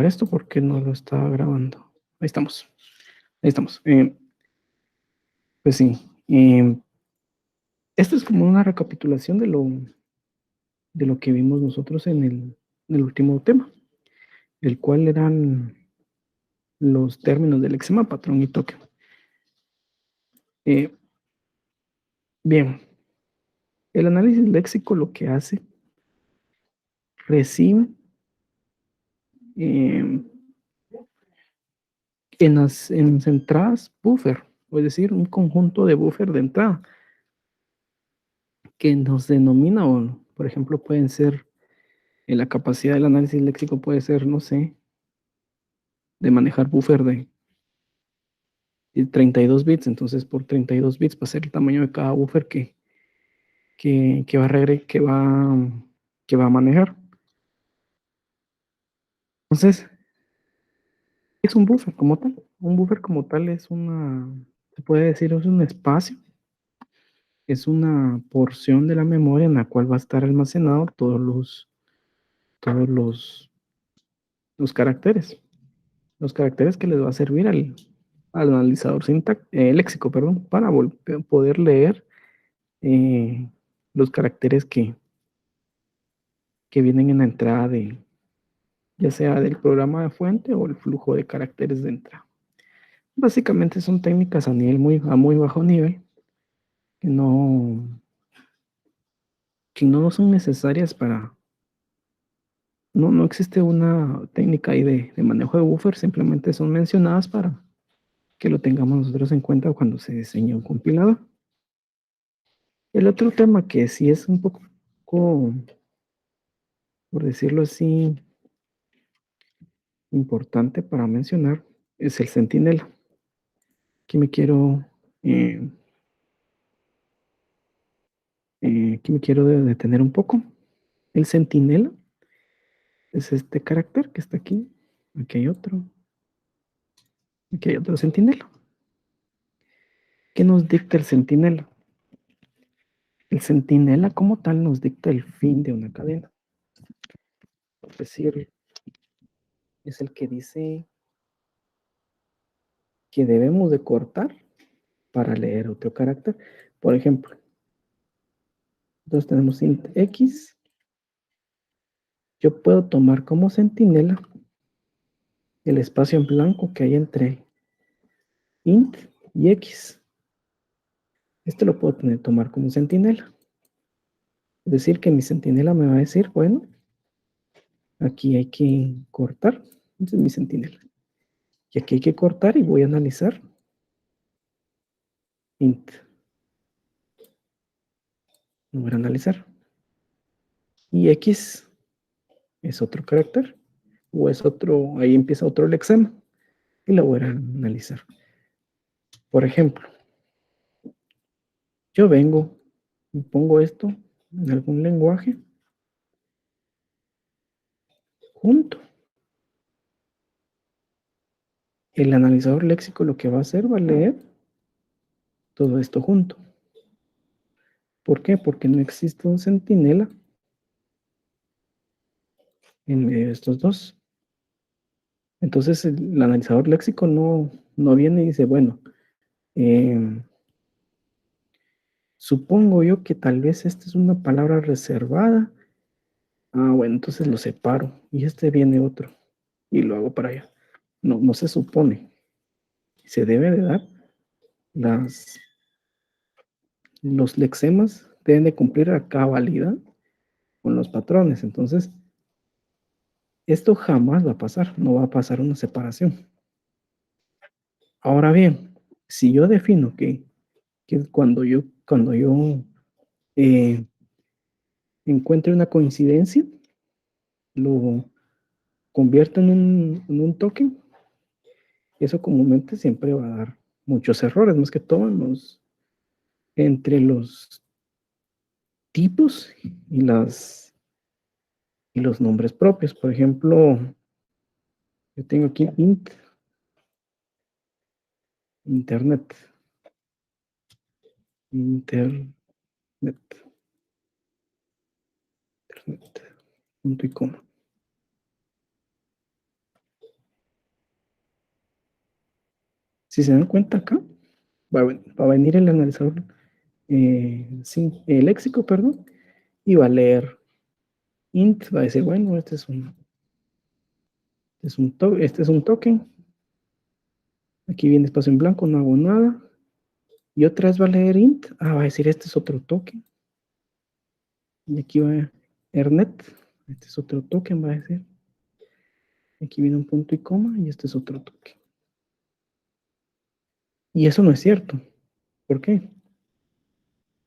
grabar esto porque no lo estaba grabando. Ahí estamos. Ahí estamos. Pues sí. Esto es como una recapitulación de lo que vimos nosotros en el último tema, el cual eran los términos del lexema, patrón y toque. Bien, el análisis léxico lo que hace, recibe en las entradas buffer, es decir, un conjunto de buffer de entrada que nos denomina, o por ejemplo, pueden ser, la capacidad del análisis léxico puede ser, no sé, de manejar buffer de 32 bits, entonces por 32 bits va a ser el tamaño de cada buffer que va a que va a manejar. Entonces, es un buffer como tal. Un buffer como tal es se puede decir, es un espacio, es una porción de la memoria en la cual va a estar almacenado todos los caracteres que les va a servir al analizador léxico, perdón, para poder leer los caracteres que vienen en la entrada ya sea del programa de fuente o el flujo de caracteres de entrada. Básicamente son técnicas a muy bajo nivel que no son necesarias no existe una técnica ahí de manejo de buffer, simplemente son mencionadas para que lo tengamos nosotros en cuenta cuando se diseña un compilador. El otro tema que sí es un poco, por decirlo así, importante para mencionar, es el centinela. Eh, aquí me quiero detener un poco. El centinela es este carácter que está aquí. Aquí hay otro centinela. ¿Qué nos dicta el centinela? El centinela como tal nos dicta el fin de una cadena. Es decir, es el que dice que debemos de cortar para leer otro carácter. Por ejemplo, entonces tenemos int x. Yo puedo tomar como centinela el espacio en blanco que hay entre int y x. Este lo puedo tomar como centinela. Es decir, que mi centinela me va a decir, bueno, aquí hay que cortar. Ese es mi centinela. Y aquí hay que cortar y voy a analizar int. Lo voy a analizar. Y x es otro carácter. O es otro, ahí empieza otro lexema. Y lo voy a analizar. Por ejemplo, yo vengo y pongo esto en algún lenguaje junto. El analizador léxico lo que va a hacer va a leer todo esto junto. ¿Por qué? Porque no existe un centinela en medio de estos dos. Entonces el analizador léxico no viene y dice, bueno, supongo yo que tal vez esta es una palabra reservada. Ah, bueno, entonces lo separo y este viene otro y lo hago para allá. No se supone. Se debe de dar los lexemas deben de cumplir a cabalidad con los patrones. Entonces, esto jamás va a pasar, no va a pasar una separación. Ahora bien, si yo defino que cuando yo encuentre una coincidencia, lo convierto en un token, eso comúnmente siempre va a dar muchos errores, más que todo entre los tipos y los nombres propios. Por ejemplo, yo tengo aquí internet, internet, internet, punto y coma. Si se dan cuenta acá, va a venir el analizador sí, léxico, perdón, y va a leer int, va a decir, bueno, este es un token, aquí viene espacio en blanco, no hago nada, y otra vez va a leer int, va a decir, este es otro token, y aquí va Ernet, este es otro token, va a decir, aquí viene un punto y coma, y este es otro token. Y eso no es cierto. ¿Por qué?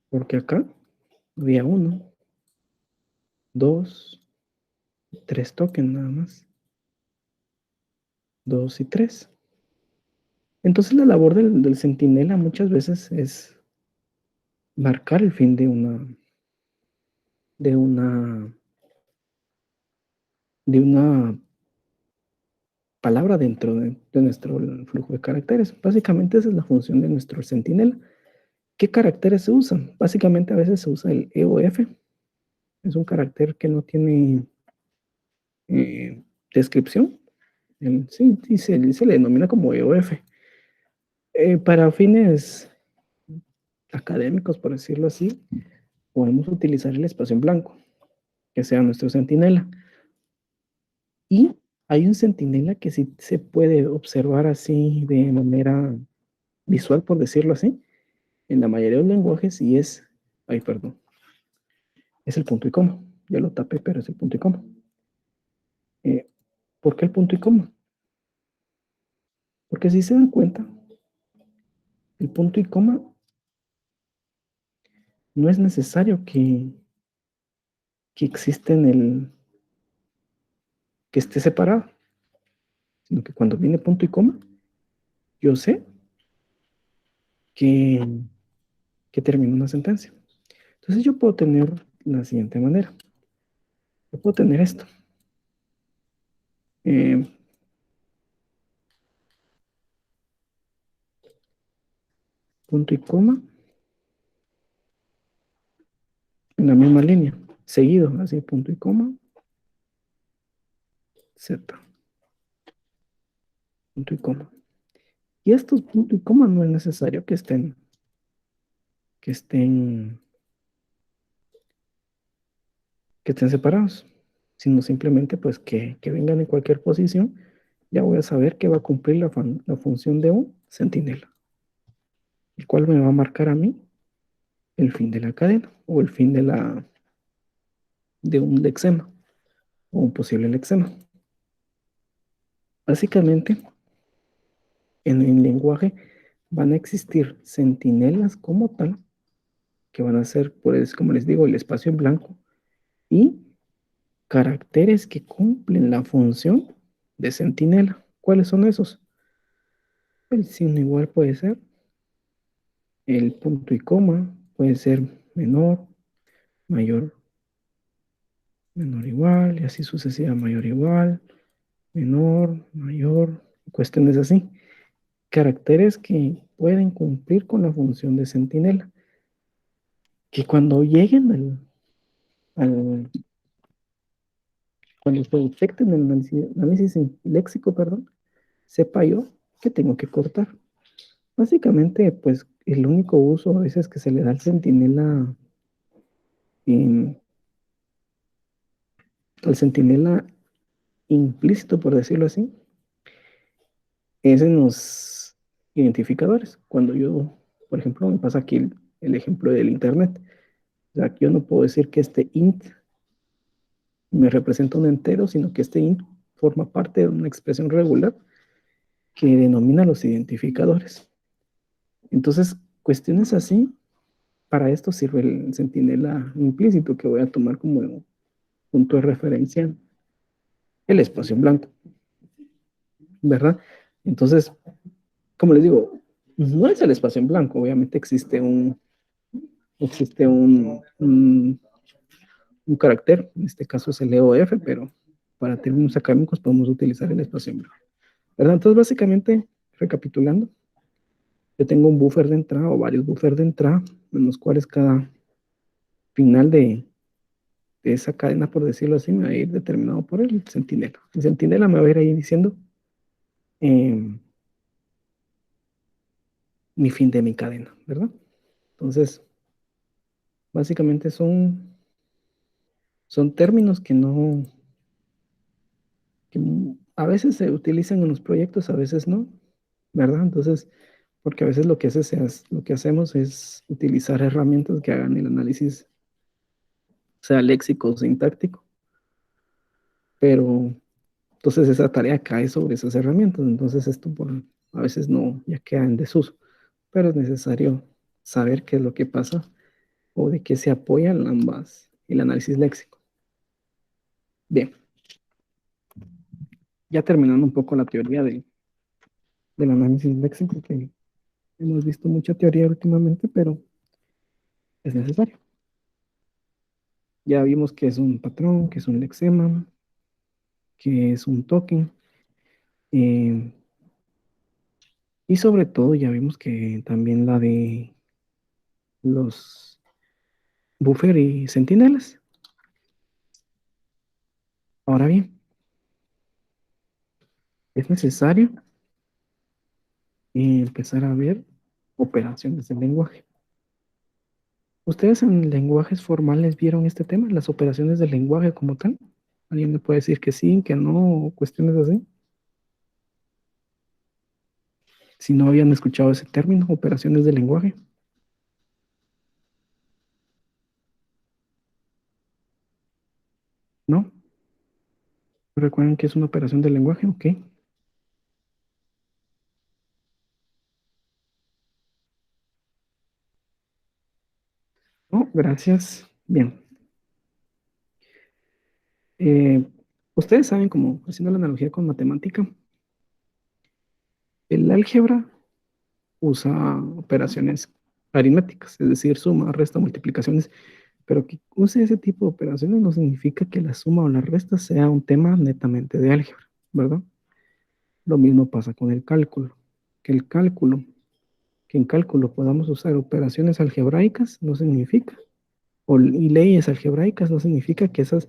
Porque acá había 1, 2, 3 tokens nada más. 2 y 3. Entonces la labor del centinela muchas veces es marcar el fin de una, de una palabra dentro de nuestro flujo de caracteres. Básicamente esa es la función de nuestro centinela. ¿Qué caracteres se usan? Básicamente a veces se usa el EOF. Es un carácter que no tiene descripción. Sí, se le denomina como EOF. Para fines académicos, por decirlo así, podemos utilizar el espacio en blanco, que sea nuestro centinela. Y hay un centinela que sí se puede observar así de manera visual, por decirlo así, en la mayoría de los lenguajes y perdón, es el punto y coma. Ya lo tapé, pero es el punto y coma. ¿Por qué el punto y coma? Porque si se dan cuenta, el punto y coma no es necesario que exista que esté separado, sino que cuando viene punto y coma, yo sé que, que termina una sentencia. Entonces yo puedo tener la siguiente manera. Yo puedo tener esto. Eh, punto y coma en la misma línea. Seguido, así, punto y coma, Z, punto y coma. Y estos punto y coma no es necesario que estén, que estén separados, sino simplemente pues que vengan en cualquier posición. Ya voy a saber que va a cumplir la función de un centinela, el cual me va a marcar a mí el fin de la cadena o el fin de un lexema o un posible lexema. Básicamente, en el lenguaje van a existir centinelas como tal, que van a ser, pues, como les digo, el espacio en blanco y caracteres que cumplen la función de centinela. ¿Cuáles son esos? El signo igual puede ser, el punto y coma puede ser menor, mayor, menor igual, y así sucesiva, mayor igual, menor, mayor, cuestiones así. Caracteres que pueden cumplir con la función de centinela, que cuando lleguen al cuando se detecten el análisis léxico, perdón, sepa yo que tengo que cortar. Básicamente, pues el único uso a veces que se le da al centinela, en, al centinela implícito, por decirlo así, es en los identificadores. Cuando yo, por ejemplo, me pasa aquí el ejemplo del Internet. O sea, yo no puedo decir que este int me representa un entero, sino que este int forma parte de una expresión regular que denomina los identificadores. Entonces, cuestiones así, para esto sirve el centinela implícito que voy a tomar como punto de referencia el espacio en blanco, ¿verdad? Entonces, como les digo, no es el espacio en blanco, obviamente existe un carácter, en este caso es el EOF, pero para términos académicos podemos utilizar el espacio en blanco, ¿verdad? Entonces, básicamente, recapitulando, yo tengo un buffer de entrada o varios buffers de entrada, en los cuales cada final de esa cadena, por decirlo así, me va a ir determinado por el centinela. El centinela me va a ir ahí diciendo, eh, mi fin de mi cadena, ¿verdad? Entonces, básicamente son términos que no, que a veces se utilizan en los proyectos, a veces no, ¿verdad? Entonces, porque a veces lo que hacemos es utilizar herramientas que hagan el análisis, sea léxico o sintáctico, pero entonces esa tarea cae sobre esas herramientas, entonces esto a veces no, ya queda en desuso, pero es necesario saber qué es lo que pasa o de qué se apoyan ambas, el análisis léxico. Bien, ya terminando un poco la teoría del análisis léxico, que hemos visto mucha teoría últimamente, pero es necesario. Ya vimos que es un patrón, que es un lexema, que es un token, eh, y sobre todo ya vimos que también la de los buffer y centinelas. Ahora bien, es necesario empezar a ver operaciones del lenguaje. ¿Ustedes en lenguajes formales vieron este tema, las operaciones del lenguaje como tal? ¿Alguien me puede decir que sí, que no, o cuestiones así? Si no habían escuchado ese término, operaciones del lenguaje, ¿no? ¿Recuerdan que es una operación del lenguaje? Ok. No, gracias. Bien. Eh, Ustedes saben, como haciendo la analogía con matemática, el álgebra usa operaciones aritméticas, es decir, suma, resta, multiplicaciones, pero que use ese tipo de operaciones no significa que la suma o la resta sea un tema netamente de álgebra, ¿verdad? Lo mismo pasa con el cálculo. Que el cálculo, que en cálculo podamos usar operaciones algebraicas no significa, y leyes algebraicas no significa que esas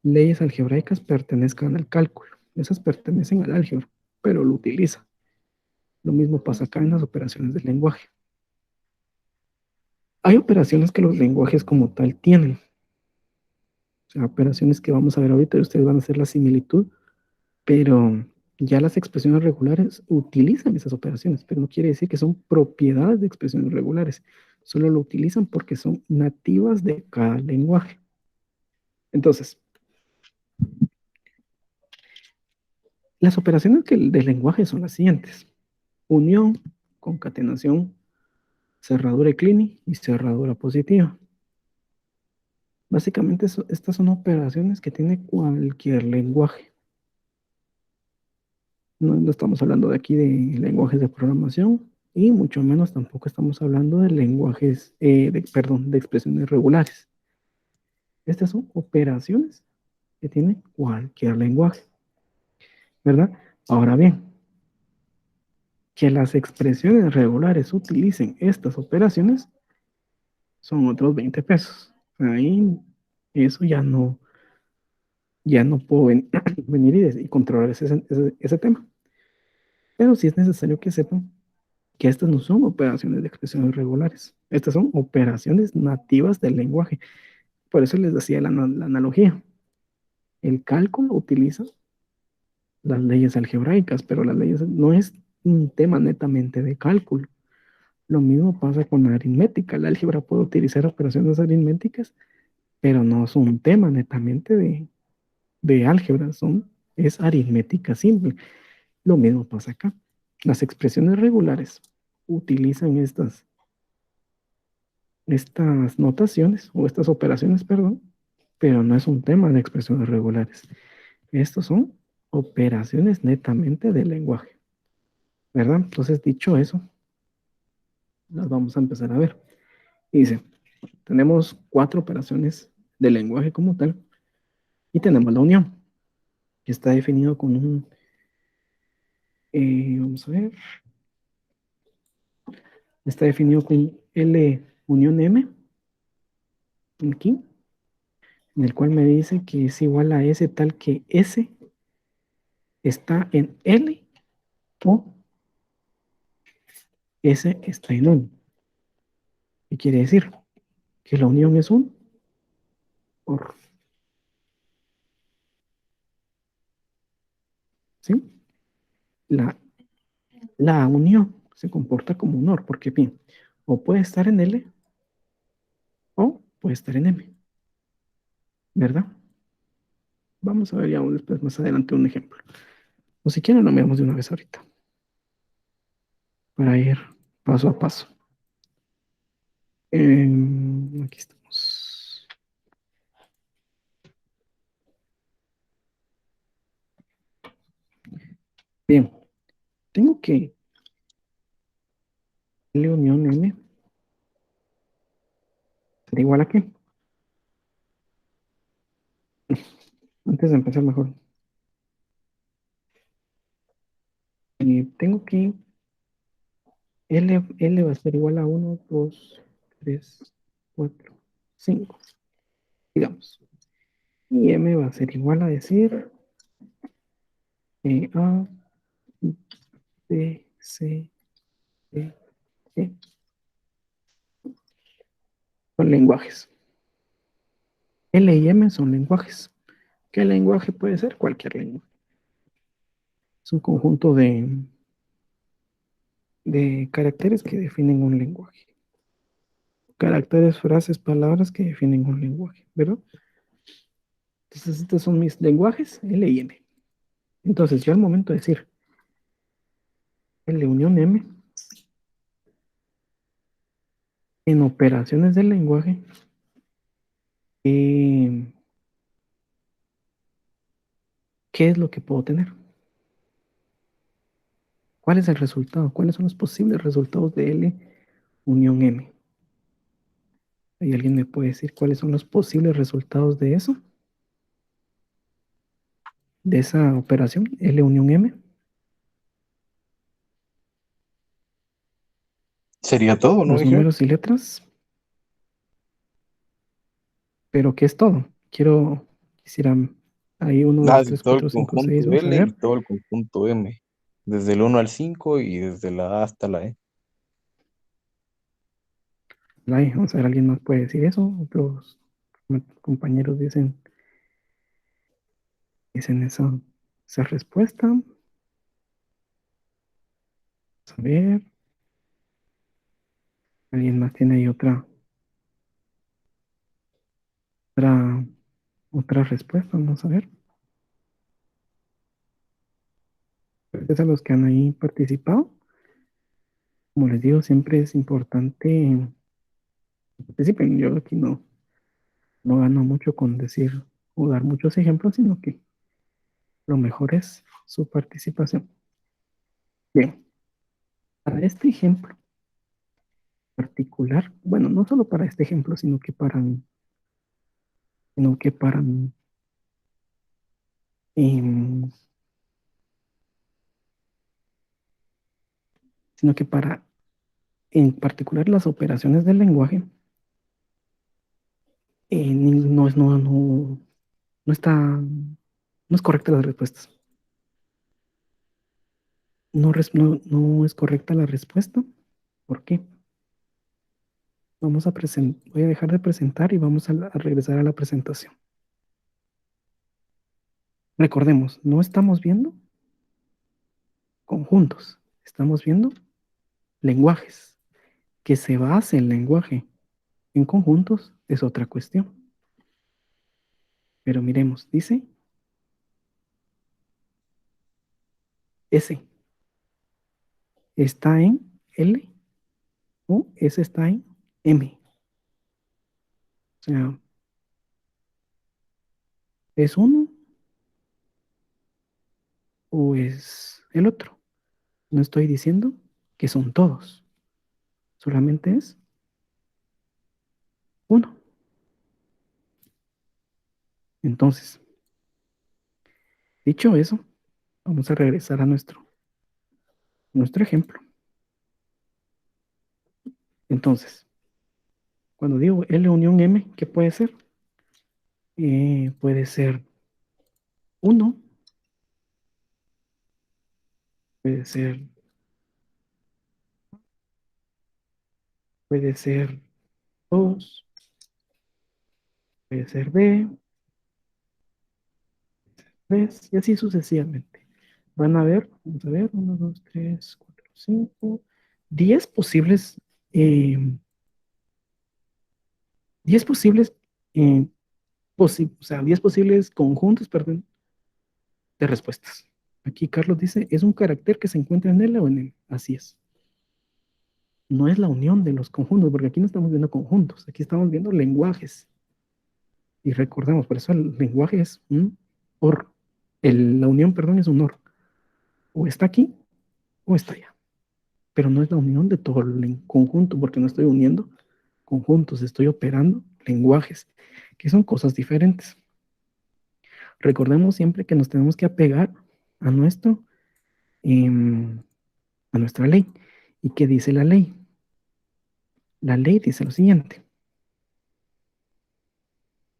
leyes algebraicas pertenezcan al cálculo. Esas pertenecen al álgebra, pero lo utiliza. Lo mismo pasa acá en las operaciones del lenguaje. Hay operaciones que los lenguajes como tal tienen. O sea, operaciones que vamos a ver ahorita y ustedes van a hacer la similitud, pero ya las expresiones regulares utilizan esas operaciones, pero no quiere decir que son propiedades de expresiones regulares. Solo lo utilizan porque son nativas de cada lenguaje. Entonces, las operaciones del lenguaje son las siguientes. Unión, concatenación, cerradura Clini y cerradura positiva. Básicamente estas son operaciones que tiene cualquier lenguaje. No estamos hablando de aquí de lenguajes de programación y mucho menos tampoco estamos hablando de lenguajes, perdón, de expresiones regulares. Estas son operaciones que tiene cualquier lenguaje, ¿verdad? Ahora bien, que las expresiones regulares utilicen estas operaciones son otros 20 pesos. Ahí eso ya no puedo venir y controlar ese tema. Pero sí es necesario que sepan que estas no son operaciones de expresiones regulares. Estas son operaciones nativas del lenguaje. Por eso les decía la analogía. El cálculo utiliza las leyes algebraicas, pero las leyes no es un tema netamente de cálculo. Lo mismo pasa con la aritmética. La álgebra puede utilizar operaciones aritméticas, pero no son un tema netamente de álgebra, es aritmética simple. Lo mismo pasa acá. Las expresiones regulares utilizan estas notaciones o estas operaciones, perdón, pero no es un tema de expresiones regulares. Estos son operaciones netamente del lenguaje, ¿verdad? Entonces, dicho eso, las vamos a empezar a ver. Y dice, tenemos 4 operaciones del lenguaje como tal y tenemos la unión, que está definido con vamos a ver, está definido con L unión M, aquí, en el cual me dice que es igual a S tal que S está en L o S está en N. ¿Qué quiere decir? Que la unión es un OR. ¿Sí? La, la unión se comporta como un OR, porque bien, o puede estar en L o puede estar en M, ¿verdad? Vamos a ver ya después más adelante un ejemplo. O si quieren, lo veamos de una vez ahorita, para ir paso a paso. Aquí estamos. Bien, tengo que L unión M da igual a qué. Antes de empezar mejor, tengo que L va a ser igual a 1, 2, 3, 4, 5, digamos. Y M va a ser igual a decir A, B, C, D, E. Son lenguajes. L y M son lenguajes. ¿Qué lenguaje puede ser? Cualquier lenguaje. Es un conjunto de caracteres que definen un lenguaje. Caracteres, frases, palabras que definen un lenguaje, ¿verdad? Entonces, estos son mis lenguajes, L y M. Entonces, yo al momento de decir L unión M, en operaciones del lenguaje, ¿qué es lo que puedo tener? ¿Cuál es el resultado? ¿Cuáles son los posibles resultados de L unión M? ¿Hay alguien me puede decir cuáles son los posibles resultados de eso? De esa operación, L unión M. Sería todo, ¿no, Los dije? números y letras, pero ¿qué es todo? Quisiera ahí uno, Ah, 2, de 3, todo el 4, 5, 6, conjunto vamos a L y ver. todo el conjunto M. Desde el 1 al 5 y desde la A hasta la E. Vamos a ver, alguien más puede decir eso. Otros compañeros dicen esa respuesta. Vamos a ver, alguien más tiene ahí otra, otra respuesta. Vamos a ver. Gracias a los que han ahí participado. Como les digo, siempre es importante que participen. Yo aquí no gano mucho con decir o dar muchos ejemplos, sino que lo mejor es su participación. Bien, para este ejemplo particular, bueno, no solo para este ejemplo, sino que para em, sino que para en particular las operaciones del lenguaje, no está, no es correcta las respuestas. No es correcta la respuesta. ¿Por qué? Voy a dejar de presentar y vamos a regresar a la presentación. Recordemos, no estamos viendo conjuntos, estamos viendo lenguajes. Que se base el lenguaje en conjuntos es otra cuestión. Pero miremos, dice S está en L o S está en M. O sea, ¿es uno o es el otro? No estoy diciendo que son todos, solamente es uno. Entonces, dicho eso, vamos a regresar a nuestro ejemplo. Entonces, cuando digo L unión M, ¿qué puede ser? Puede ser uno, puede ser puede ser 2, puede ser B, 3, y así sucesivamente. Van a ver, vamos a ver, 1, 2, 3, 4, 5, 10 posibles, eh, 10 posibles, eh, o sea, 10 posibles conjuntos, perdón, de respuestas. Aquí Carlos dice, es un carácter que se encuentra en L o en M. Así es. No es la unión de los conjuntos, porque aquí no estamos viendo conjuntos, aquí estamos viendo lenguajes. Y recordamos, por eso el lenguaje es un OR. La unión, perdón, es un OR. O está aquí o está allá. Pero no es la unión de todo el conjunto, porque no estoy uniendo conjuntos, estoy operando lenguajes, que son cosas diferentes. Recordemos siempre que nos tenemos que apegar a nuestro, eh, a nuestra ley. ¿Y qué dice la ley? La ley dice lo siguiente.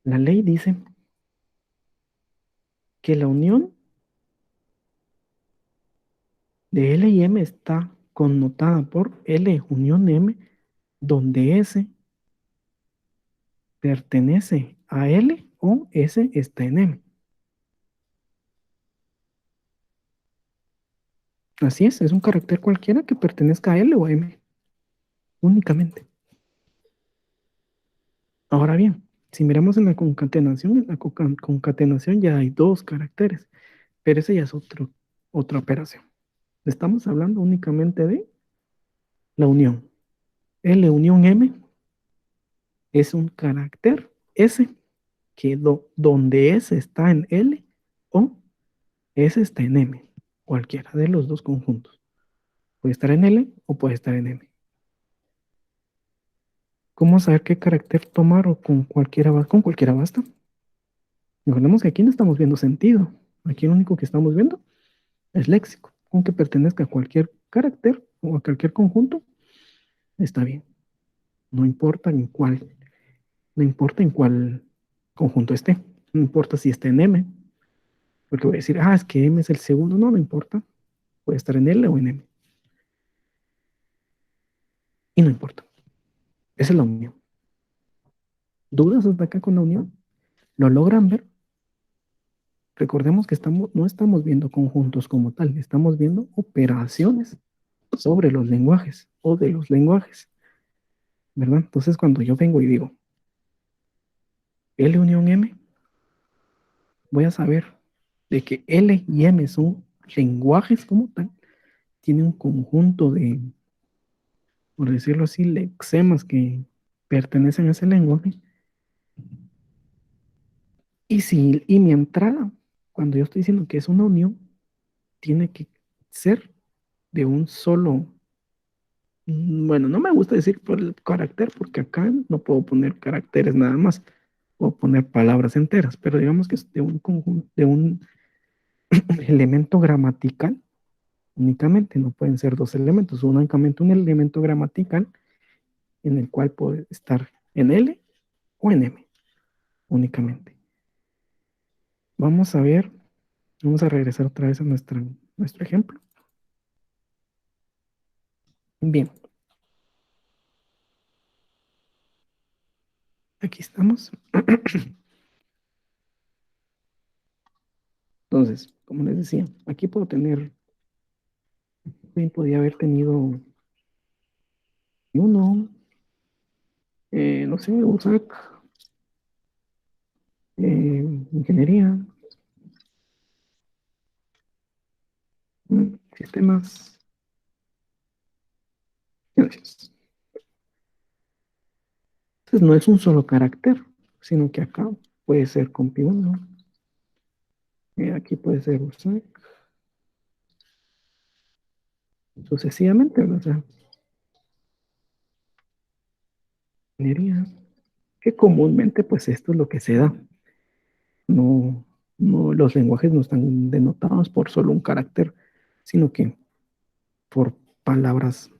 La ley dice que la unión de L y M está connotada por L unión M, donde S pertenece a L o S está en M. Así es un carácter cualquiera que pertenezca a L o a M, únicamente. Ahora bien, si miramos en la concatenación ya hay dos caracteres, pero ese ya es otra operación. Estamos hablando únicamente de la unión. L unión M es un carácter S que donde S está en L o S está en M, cualquiera de los dos conjuntos. Puede estar en L o puede estar en M. ¿Cómo saber qué carácter tomar o con cualquiera basta? Recordemos que aquí no estamos viendo sentido. Aquí lo único que estamos viendo es léxico. Con que pertenezca a cualquier carácter o a cualquier conjunto, está bien. No importa en cuál, no importa en cuál conjunto esté. No importa si está en M, porque voy a decir, es que M es el segundo. No, no importa. Puede estar en L o en M. Y no importa. Esa es la unión. ¿Dudas hasta acá con la unión? ¿Lo logran ver? Recordemos que no estamos viendo conjuntos como tal, estamos viendo operaciones sobre los lenguajes o de los lenguajes, ¿verdad? Entonces, cuando yo vengo y digo L unión M, voy a saber de que L y M son lenguajes como tal, tiene un conjunto de, por decirlo así, lexemas que pertenecen a ese lenguaje. Y mi entrada, cuando yo estoy diciendo que es una unión, tiene que ser de un solo. Bueno, no me gusta decir por el carácter porque acá no puedo poner caracteres nada más, puedo poner palabras enteras, pero digamos que es de un conjunto, de un elemento gramatical únicamente, no pueden ser dos elementos, únicamente un elemento gramatical en el cual puede estar en L o en M, únicamente. Vamos a ver, vamos a regresar otra vez a nuestro ejemplo. Bien, aquí estamos. Entonces, como les decía, aquí puedo tener, bien podía haber tenido uno, no sé, USAC, ingeniería, sistemas. Gracias. Entonces no es un solo carácter, sino que acá puede ser compi 1, aquí puede ser USAC, sucesivamente, ¿verdad? O sea, ingeniería, que comúnmente pues esto es lo que se da. No, no, los lenguajes no están denotados por solo un carácter, sino que por palabras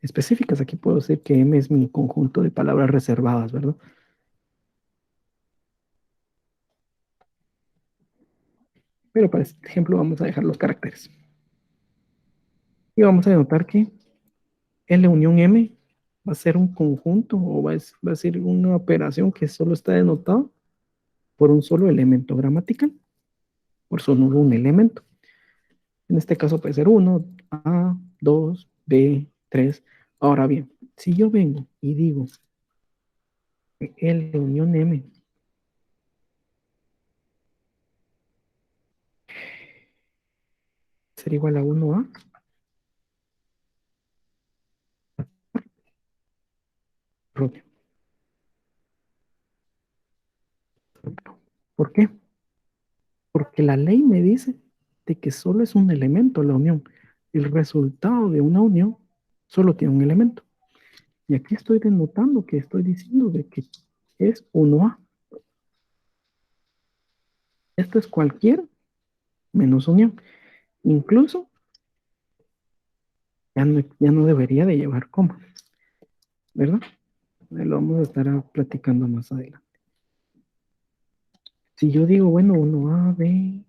específicas. Aquí puedo decir que M es mi conjunto de palabras reservadas, ¿verdad? Pero para este ejemplo vamos a dejar los caracteres. Y vamos a denotar que L unión M ¿Va a ser un conjunto o va a ser una operación que solo está denotada por un solo elemento gramatical? Por solo un elemento. En este caso puede ser uno, A, 2, B, 3. Ahora bien, si yo vengo y digo que L unión M será igual a 1A, erróneo. ¿Por qué? Porque la ley me dice de que solo es un elemento la unión. El resultado de una unión solo tiene un elemento. Y aquí estoy denotando que estoy diciendo de que es 1A. Esto es cualquier menos unión. Incluso ya no debería de llevar coma, ¿verdad? Lo vamos a estar platicando más adelante. Si yo digo, bueno, 1A, B,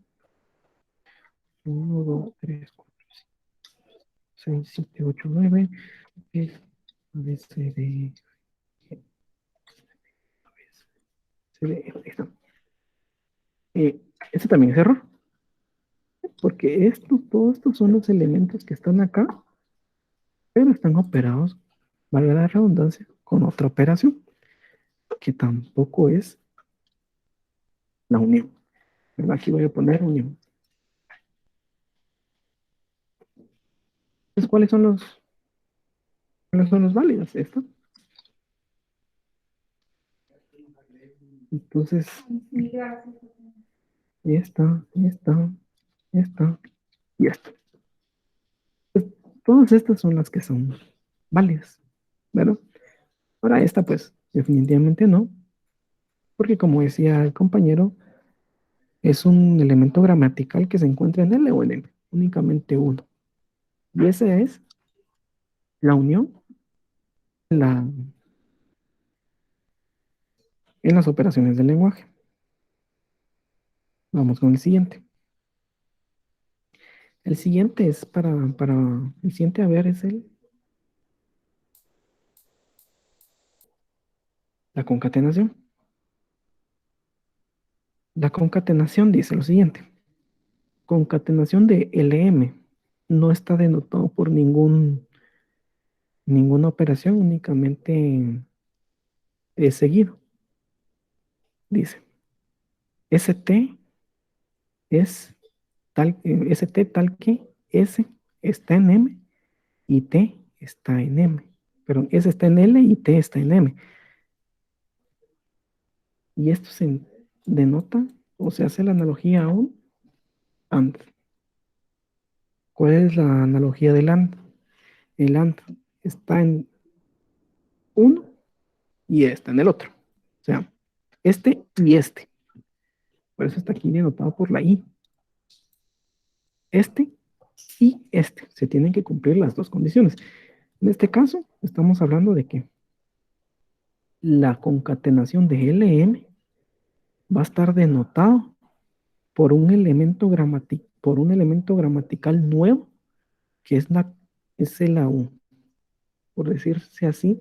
1, 2, 3, 4, 6, 7, 8, 9, es A, B, C, D, E, A, B, C, D, E, ahí está. Este también es error, porque todos estos son los elementos que están acá, pero están operados, valga la redundancia, con otra operación, que tampoco es la unión. ¿Verdad? Aquí voy a poner unión. Entonces, cuáles son los válidos? Esto. Entonces, esta y esta. Todas estas son las que son válidas, ¿verdad? Ahora esta, pues, definitivamente no, porque como decía el compañero, es un elemento gramatical que se encuentra en L o en M, únicamente uno. Y esa es la unión la, en las operaciones del lenguaje. Vamos con el siguiente. El siguiente es el siguiente a ver es la concatenación. La concatenación dice lo siguiente. Concatenación de LM no está denotado por ninguna operación, únicamente es seguido. Dice, ST es ST tal que S está en M y T está en M. Perdón, S está en L y T está en M. Y esto se denota o se hace la analogía a un AND. ¿Cuál es la analogía del AND? El AND está en uno y está en el otro. O sea, este y este. Por eso está aquí denotado por la I. Este y este. Se tienen que cumplir las dos condiciones. En este caso, estamos hablando de que la concatenación de LM va a estar denotado por un elemento gramatical nuevo, que es el AU. Por decirse así,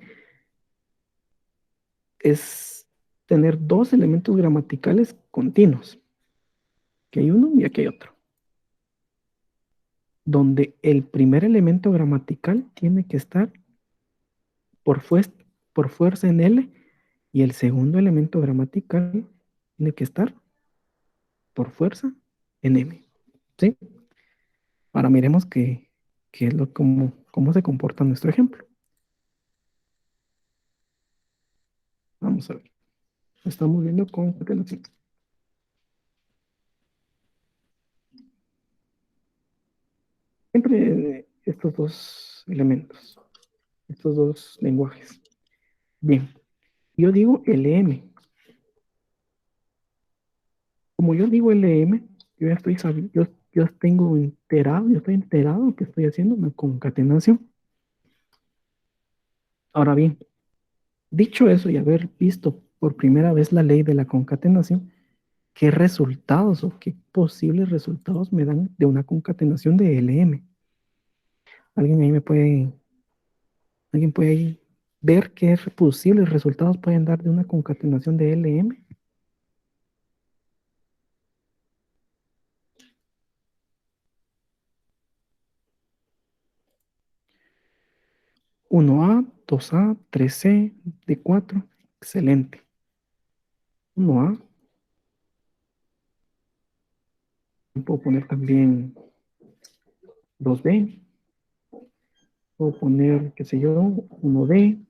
es tener dos elementos gramaticales continuos. Aquí hay uno y aquí hay otro. Donde el primer elemento gramatical tiene que estar por, por fuerza en L y el segundo elemento gramatical tiene que estar por fuerza en M. ¿Sí? Ahora miremos qué es cómo se comporta nuestro ejemplo. Vamos a ver. Estamos viendo concatenación. Siempre estos dos elementos, estos dos lenguajes. Bien, yo digo LM. Como yo digo LM, yo ya estoy sabiendo, yo tengo enterado, yo estoy enterado que estoy haciendo una concatenación. Ahora bien, dicho eso y haber visto por primera vez la ley de la concatenación, ¿qué resultados o qué posibles resultados me dan de una concatenación de LM? ¿Alguien ahí alguien puede ahí ver qué reproducibles resultados pueden dar de una concatenación de LM. Uno a 2A, 3C, D4. Excelente. 1A. Puedo poner también 2B. Puedo poner, qué sé yo, 1D.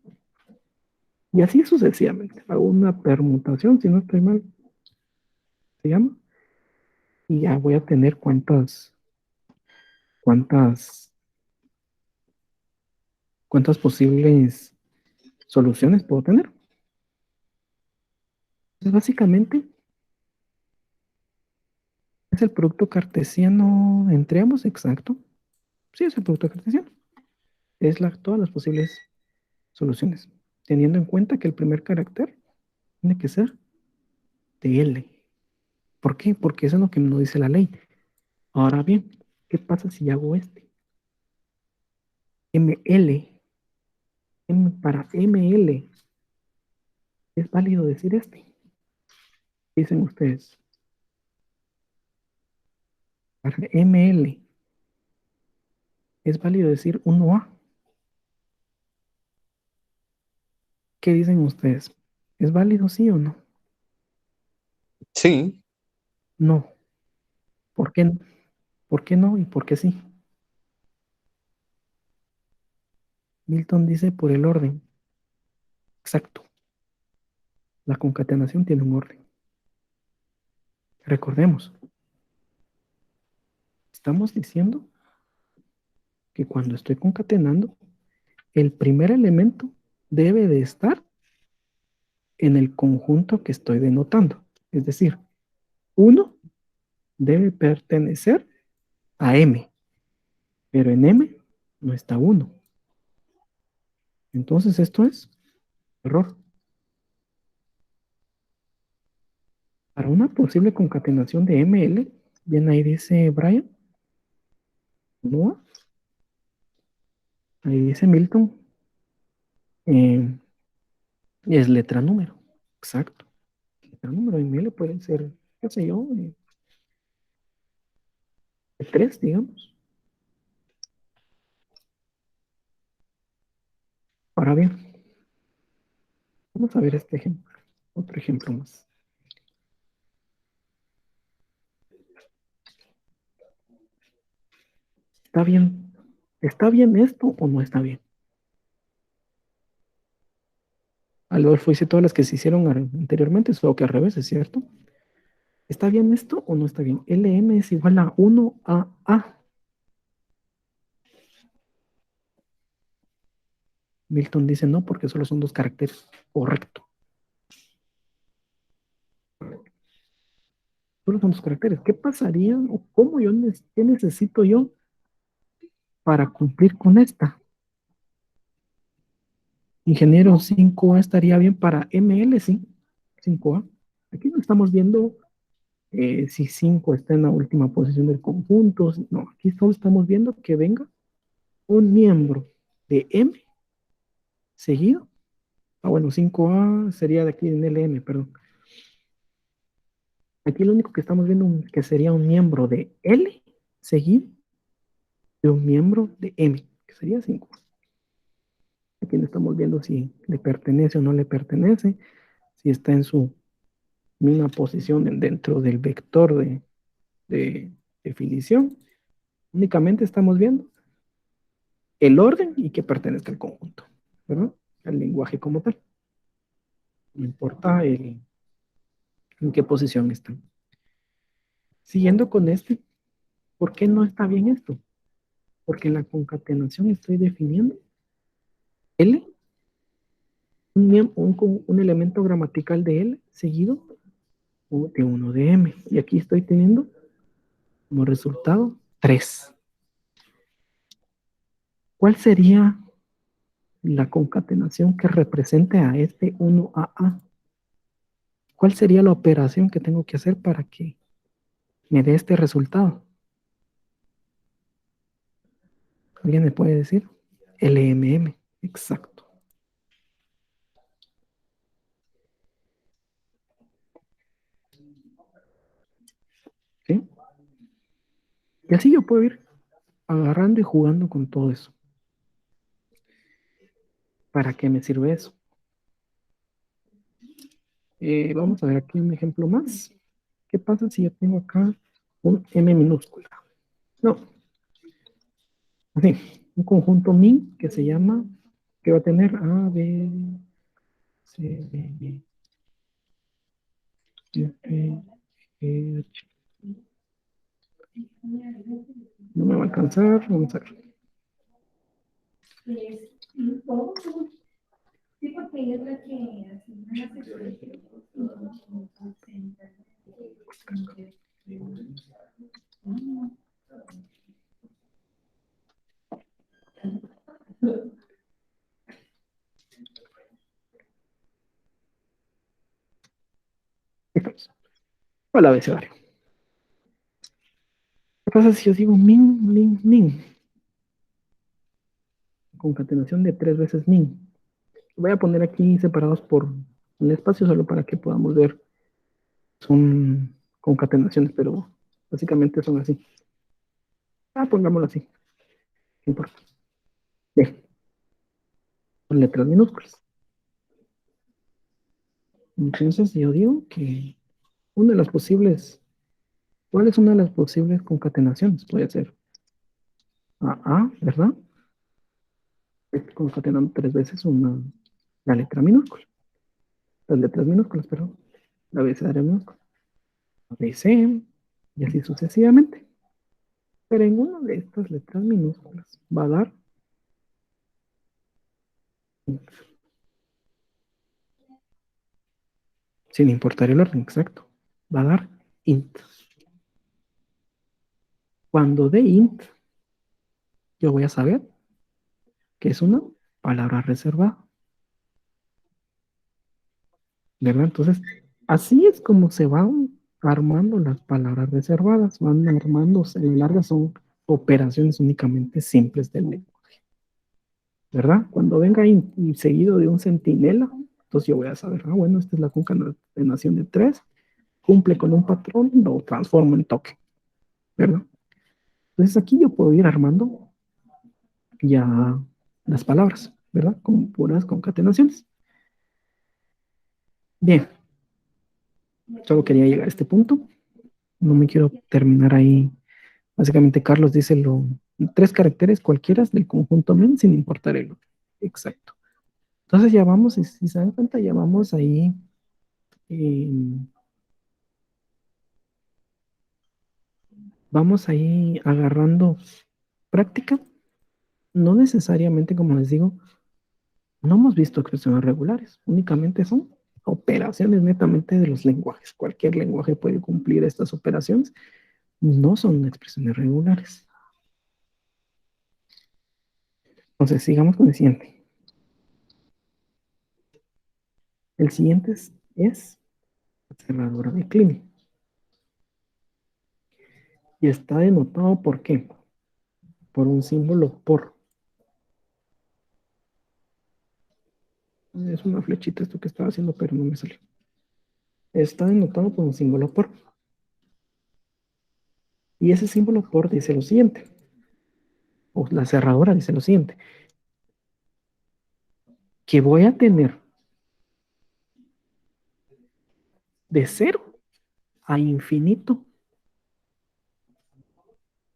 Y así sucesivamente. Hago una permutación, si no estoy mal, se llama. Y ya voy a tener cuántas, cuántas posibles soluciones puedo tener. Entonces, básicamente, es el producto cartesiano entre ambos, exacto. Sí, es el producto cartesiano. Es todas las posibles soluciones, teniendo en cuenta que el primer carácter tiene que ser de L. ¿Por qué? Porque eso es lo que nos dice la ley. Ahora bien, ¿qué pasa si hago este? ML, para ML, ¿es válido decir este? Dicen ustedes, para ML, ¿es válido decir 1A? ¿Qué dicen ustedes? ¿Es válido sí o no? Sí, No. ¿Por qué no? ¿Por qué no y por qué sí? Milton dice por el orden. Exacto. La concatenación tiene un orden. Recordemos, estamos diciendo que cuando estoy concatenando, el primer elemento debe de estar en el conjunto que estoy denotando. Es decir, 1 debe pertenecer a M, pero en M no está 1. Entonces esto es error. Para una posible concatenación de ML, bien ahí dice Brian, Noah, ahí dice Milton, eh, es letra número. Exacto. Letra número ML puede ser, qué sé yo, 3, digamos. Ahora bien, vamos a ver este ejemplo. Otro ejemplo más. ¿Está bien? ¿Está bien esto o no está bien? Adolfo hice todas las que se hicieron anteriormente, solo que al revés, ¿es cierto? ¿Está bien esto o no está bien? LM es igual a 1AA. Milton dice no, porque solo son dos caracteres. Correcto. Solo son dos caracteres. ¿Qué pasaría o cómo yo qué necesito yo para cumplir con esta? Ingeniero 5A estaría bien para ML, sí. 5A. Aquí no estamos viendo si 5 está en la última posición del conjunto. No, aquí solo estamos viendo que venga un miembro de M seguido. Ah, bueno, 5A sería de aquí en LM, perdón. Aquí lo único que estamos viendo que sería un miembro de L seguido de un miembro de M, que sería 5. Aquí no estamos viendo si le pertenece o no le pertenece, si está en su misma posición dentro del vector de definición. Únicamente estamos viendo el orden y que pertenezca al conjunto, ¿verdad? Al lenguaje como tal. No importa en qué posición están. Siguiendo con este, ¿por qué no está bien esto? Porque en la concatenación estoy definiendo L, un elemento gramatical de L seguido de uno de M. Y aquí estoy teniendo como resultado 3. ¿Cuál sería la concatenación que represente a este 1AA? ¿Cuál sería la operación que tengo que hacer para que me dé este resultado? ¿Alguien me puede decir? LMM, exacto. Y así yo puedo ir agarrando y jugando con todo eso. ¿Para qué me sirve eso? Vamos a ver aquí un ejemplo más. ¿Qué pasa si yo tengo acá un M minúscula? No, sí, un conjunto min que se llama, que va a tener A, B, C, D, E, F, G, H. No me va a alcanzar, vamos a ver. Sí, porque ella es la que asigna las o el abecedario. ¿Qué pasa si yo digo min, min, min? Concatenación de 3 veces min. Voy a poner aquí separados por un espacio solo para que podamos ver. Son concatenaciones, pero básicamente son así. Pongámoslo así. No importa. Bien, con letras minúsculas. Entonces yo digo que una de las posibles, ¿cuál es una de las posibles concatenaciones? Puede ser A, ¿verdad? Concatenando 3 veces la letra minúscula. Las letras minúsculas, perdón. La abecedario minúscula. B, C, y así sucesivamente. Pero en una de estas letras minúsculas va a dar int, sin importar el orden exacto. Va a dar int. Cuando dé int, yo voy a saber que es una palabra reservada. ¿Verdad? Entonces, así es como se van armando las palabras reservadas, van armándose, a la larga son operaciones únicamente simples del lenguaje, ¿verdad? Cuando venga seguido de un centinela, entonces yo voy a saber, bueno, esta es la concatenación de 3, cumple con un patrón, lo transformo en toque, ¿verdad? Entonces aquí yo puedo ir armando ya las palabras, ¿verdad? Con puras concatenaciones. Bien, solo quería llegar a este punto, no me quiero terminar ahí. Básicamente, Carlos dice 3 caracteres cualquiera del conjunto min sin importar el orden. Exacto. Entonces ya vamos, si se dan cuenta, ya vamos ahí. eh, Vamos ahí agarrando práctica. No necesariamente, como les digo, no hemos visto expresiones regulares. Únicamente son operaciones netamente de los lenguajes. Cualquier lenguaje puede cumplir estas operaciones. No son expresiones regulares. Entonces, sigamos con el siguiente. El siguiente es cerradura de Kleene. Y está denotado por qué? Por un símbolo por. Es una flechita esto que estaba haciendo, pero no me salió. Está denotado por un símbolo por. Y ese símbolo por dice lo siguiente. O la cerradura dice lo siguiente. Que voy a tener de 0 a infinito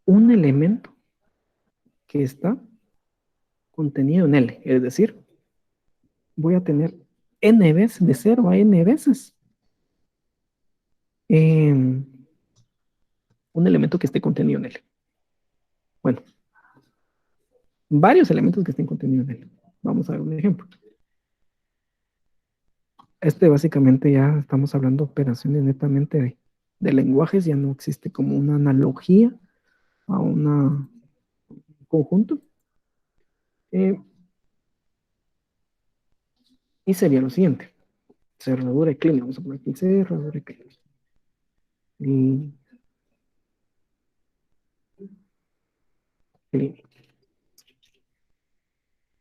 un elemento que está contenido en L. Es decir, voy a tener n veces, de 0 a n veces, un elemento que esté contenido en L. Bueno, varios elementos que estén contenidos en L. Vamos a ver un ejemplo. Básicamente ya estamos hablando de operaciones netamente de lenguajes, ya no existe como una analogía a un conjunto. Y sería lo siguiente. Cerradura de Kleene. Vamos a poner aquí cerradura de Kleene. Y Kleene.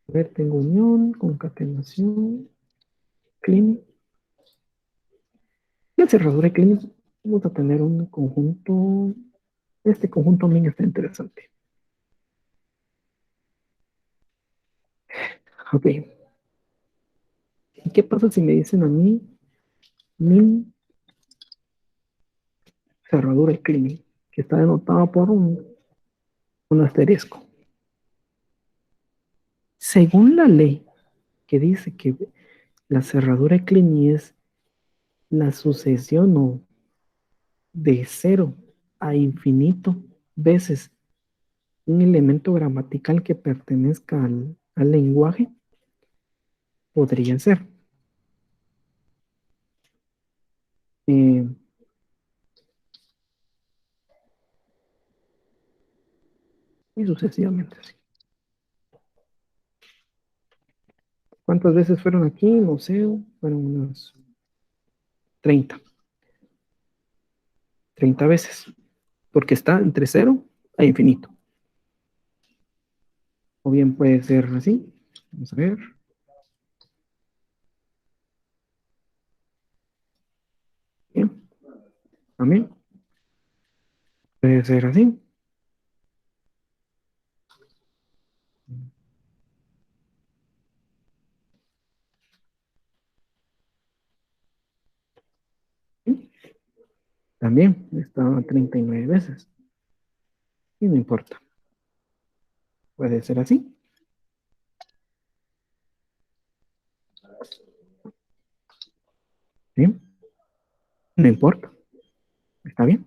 A ver, tengo unión, concatenación, Kleene. Y el cerradura de Kleene vamos a tener un conjunto Este conjunto también está interesante. Ok. ¿Y qué pasa si me dicen a mí min cerradura y cleaning, que está denotado por un asterisco? Según la ley que dice que la cerradura y cleaning es la sucesión o de cero a infinito veces un elemento gramatical que pertenezca al lenguaje, podría ser. Eh, y sucesivamente así. ¿Cuántas veces fueron aquí? No sé, fueron unas 30. 30 veces, porque está entre cero a infinito. O bien puede ser así. Vamos a ver. Bien, también puede ser así. ¿Sí? También está 39 veces. Y no importa. Puede ser así. ¿Sí? No importa. Está bien.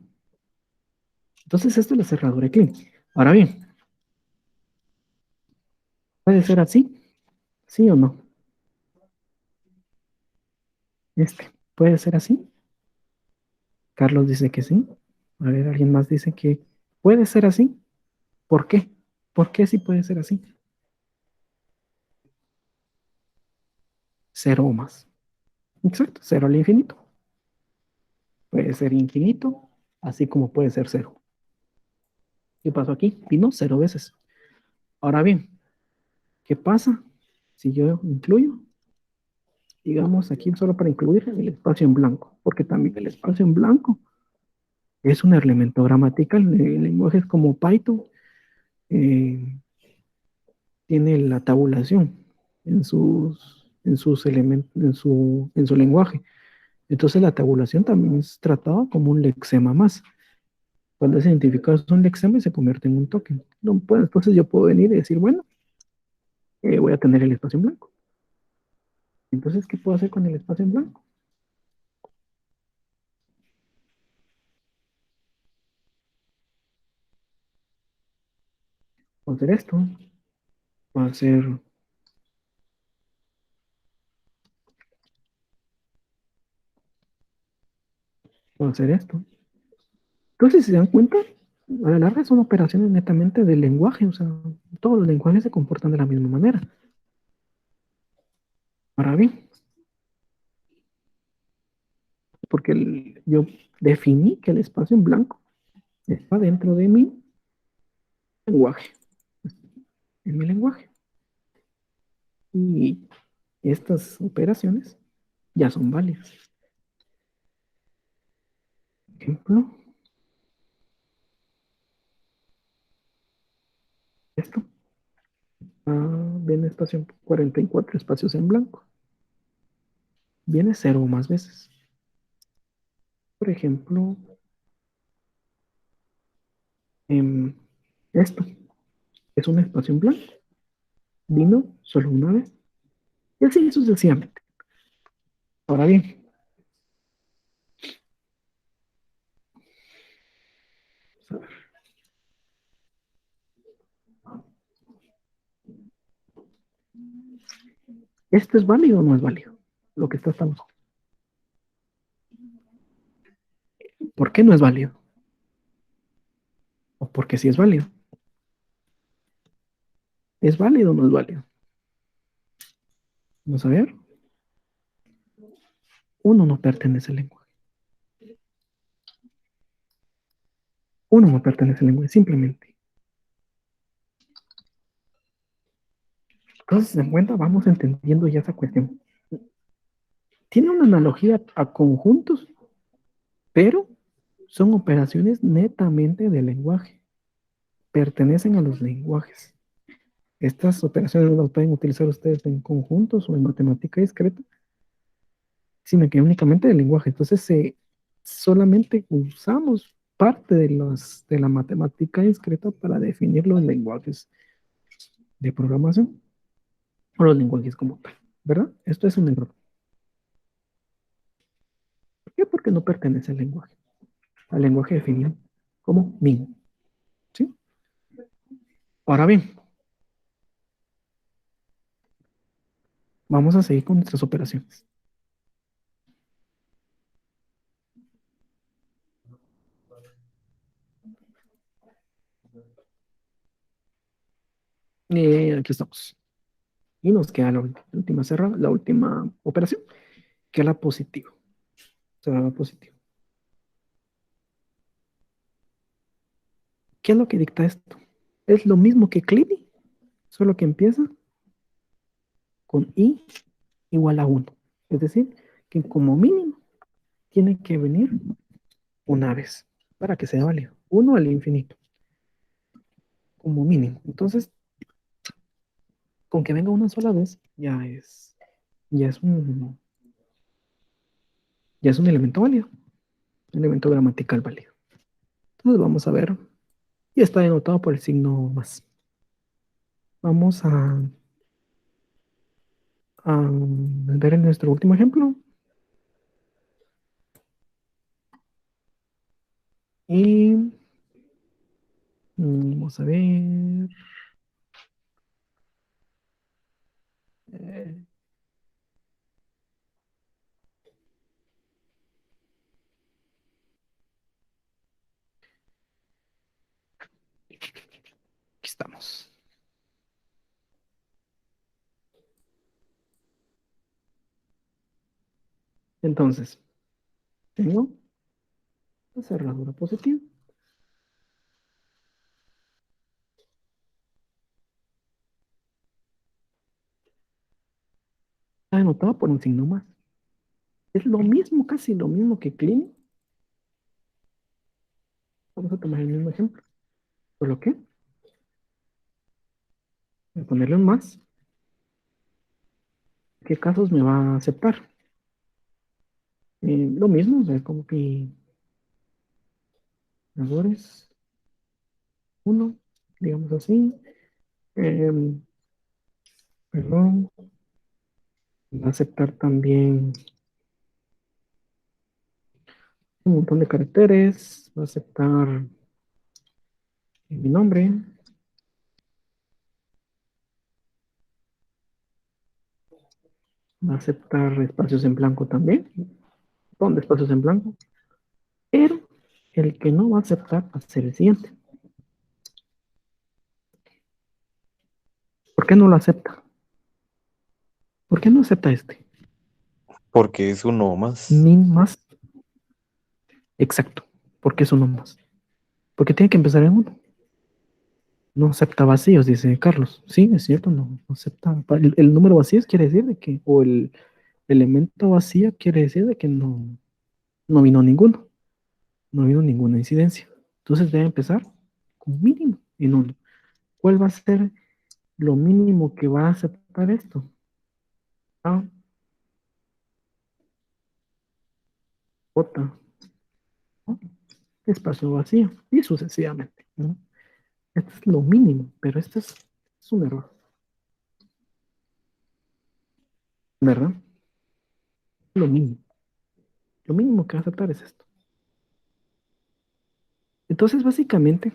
Entonces, esto es la cerradura de Klein. Ahora bien, puede ser así, sí o no. Puede ser así. Carlos dice que sí. A ver, alguien más dice que puede ser así. ¿Por qué? ¿Por qué sí puede ser así? Cero o más. Exacto, cero al infinito. Puede ser infinito, así como puede ser cero. ¿Qué pasó aquí? Vino cero veces. Ahora bien, ¿qué pasa si yo incluyo, digamos aquí solo para incluir el espacio en blanco? Porque también el espacio en blanco es un elemento gramatical. En lenguajes como Python eh, tiene la tabulación en sus elementos, en su lenguaje. Entonces la tabulación también es tratada como un lexema más. Cuando es identificado es un lexema y se convierte en un token. No, pues, entonces yo puedo venir y decir, bueno, voy a tener el espacio en blanco. Entonces, ¿qué puedo hacer con el espacio en blanco? Puedo hacer esto, puedo hacer esto. Entonces, si se dan cuenta, a la larga son operaciones netamente del lenguaje, o sea, todos los lenguajes se comportan de la misma manera. Ahora bien, porque yo definí que el espacio en blanco está dentro de mi lenguaje, en mi lenguaje. Y estas operaciones ya son válidas. Ejemplo, esto. Viene espacio 44 espacios en blanco. Viene cero o más veces. Por ejemplo, esto es un espacio en blanco. Vino solo una vez. Y así sucesivamente. Ahora bien, a ver, ¿esto es válido o no es válido? Lo que estamos. ¿Por qué no es válido? ¿O por qué sí es válido? ¿Es válido o no es válido? Vamos a ver. Uno no pertenece al lenguaje. Uno no pertenece al lenguaje, simplemente. Entonces, en cuenta, vamos entendiendo ya esa cuestión. Tiene una analogía a conjuntos, pero son operaciones netamente del lenguaje, pertenecen a los lenguajes. Estas operaciones no las pueden utilizar ustedes en conjuntos o en matemática discreta, sino que únicamente del lenguaje. Entonces, solamente usamos parte de la matemática discreta para definir los lenguajes de programación o los lenguajes como tal, ¿verdad? Esto es un error. ¿Por qué? Porque no pertenece al lenguaje. Al lenguaje definido como min. ¿Sí? Ahora bien, vamos a seguir con nuestras operaciones. Aquí estamos. Y nos queda la última cerrada, la última operación, que es la positiva. Cerrada positiva. ¿Qué es lo que dicta esto? Es lo mismo que Clippy, solo que empieza con i igual a 1. Es decir, que como mínimo tiene que venir una vez para que sea válido. 1 al infinito, como mínimo. Entonces, con que venga una sola vez, ya es un, ya es un elemento válido, un elemento gramatical válido. Entonces vamos a ver, y está denotado por el signo más. Vamos a ver en nuestro último ejemplo. Y vamos a ver. Eh, aquí estamos. Entonces, tengo la cerradura positiva. Está denotada por un signo más. Es lo mismo, casi lo mismo que clean. Vamos a tomar el mismo ejemplo. Solo que voy a ponerle un más. ¿Qué casos me va a aceptar? Lo mismo, o sea, como que errores 1, digamos así. Eh, perdón. Va a aceptar también un montón de caracteres. Va a aceptar mi nombre. Va a aceptar espacios en blanco también. ¿Dónde espacios en blanco? Pero el que no va a aceptar va a ser el siguiente. ¿Por qué no lo acepta? ¿Por qué no acepta este? Porque es uno más. Min más. Exacto. ¿Por qué es uno más? Porque tiene que empezar en uno. No acepta vacíos, dice Carlos. Sí, es cierto, no acepta. El número vacío quiere decir de que, o el elemento vacío quiere decir de que no vino ninguno. No vino ninguna incidencia. Entonces debe empezar con mínimo en uno. ¿Cuál va a ser lo mínimo que va a aceptar esto? A, J, ¿no? Espacio vacío y sucesivamente, ¿no? Esto es lo mínimo, pero esto es un error, ¿verdad? Lo mínimo. Lo mínimo que va a aceptar es esto. Entonces, básicamente,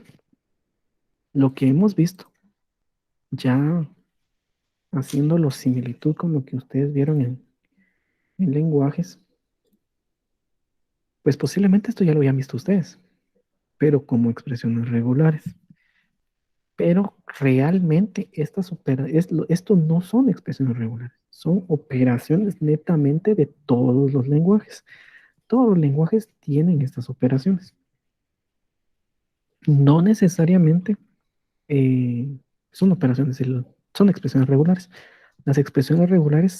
lo que hemos visto, ya haciéndolo similitud con lo que ustedes vieron en lenguajes, pues posiblemente esto ya lo habían visto ustedes, pero como expresiones regulares. Pero realmente esto no son expresiones regulares, son operaciones netamente de todos los lenguajes. Todos los lenguajes tienen estas operaciones. No necesariamente son operaciones, son expresiones regulares. Las expresiones regulares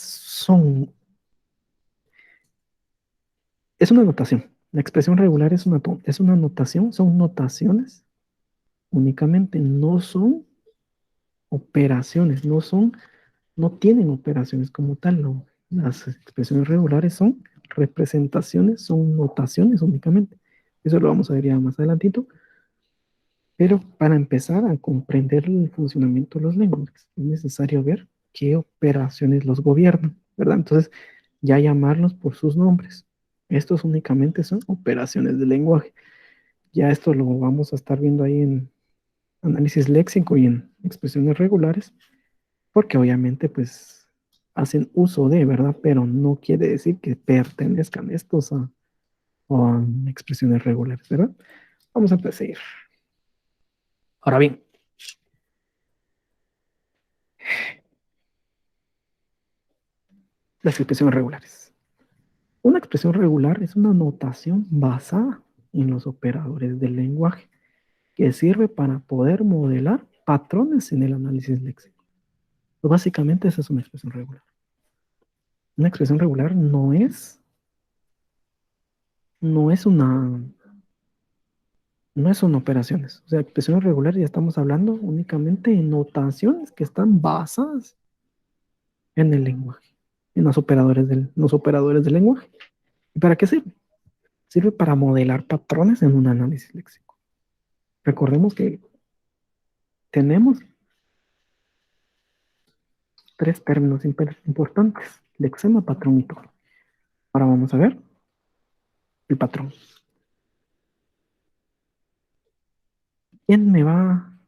es una notación, La expresión regular es una notación, son notaciones únicamente, no son operaciones, no tienen operaciones como tal, no. Las expresiones regulares son representaciones, son notaciones únicamente. Eso lo vamos a ver ya más adelantito. Pero para empezar a comprender el funcionamiento de los lenguajes, es necesario ver qué operaciones los gobiernan, ¿verdad? Entonces, ya llamarlos por sus nombres. Estos únicamente son operaciones del lenguaje. Ya esto lo vamos a estar viendo ahí en análisis léxico y en expresiones regulares, porque obviamente pues hacen uso de, ¿verdad? Pero no quiere decir que pertenezcan estos a expresiones regulares, ¿verdad? Vamos a empezar. Ahora bien, las expresiones regulares. Una expresión regular es una notación basada en los operadores del lenguaje que sirve para poder modelar patrones en el análisis léxico. Pues básicamente esa es una expresión regular. Una expresión regular no es una, no son operaciones. O sea, expresiones regulares ya estamos hablando únicamente de notaciones que están basadas en el lenguaje, en los operadores del lenguaje. ¿Y para qué sirve? Sirve para modelar patrones en un análisis léxico. Recordemos que tenemos tres términos importantes: lexema, patrón y tono. Ahora vamos a ver el patrón. ¿Quién me va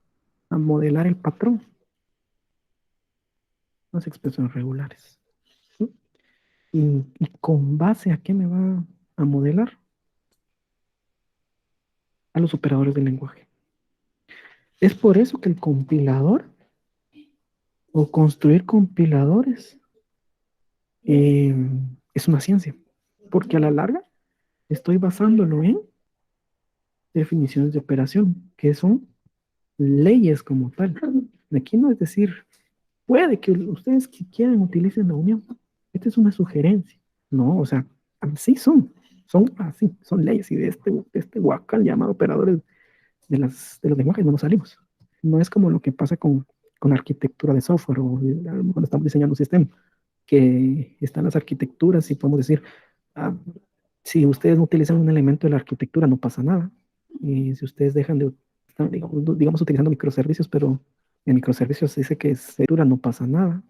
a modelar el patrón? Las expresiones regulares. ¿Sí? ¿Y con base a qué me va a modelar? A los operadores del lenguaje. Es por eso que el compilador o construir compiladores eh, es una ciencia, porque a la larga estoy basándolo en definiciones de operación, que son leyes como tal. Aquí no es decir, puede que ustedes que quieran utilicen la unión. Esta es una sugerencia. No, o sea, así son así, son leyes y de este huacal llamado operadores de los lenguajes no nos salimos. No es como lo que pasa con arquitectura de software o cuando estamos diseñando un sistema, que están las arquitecturas y podemos decir, ah, si ustedes no utilizan un elemento de la arquitectura no pasa nada. Y si ustedes dejan de, digamos, utilizando microservicios, pero en microservicios se dice que es segura, no pasa nada.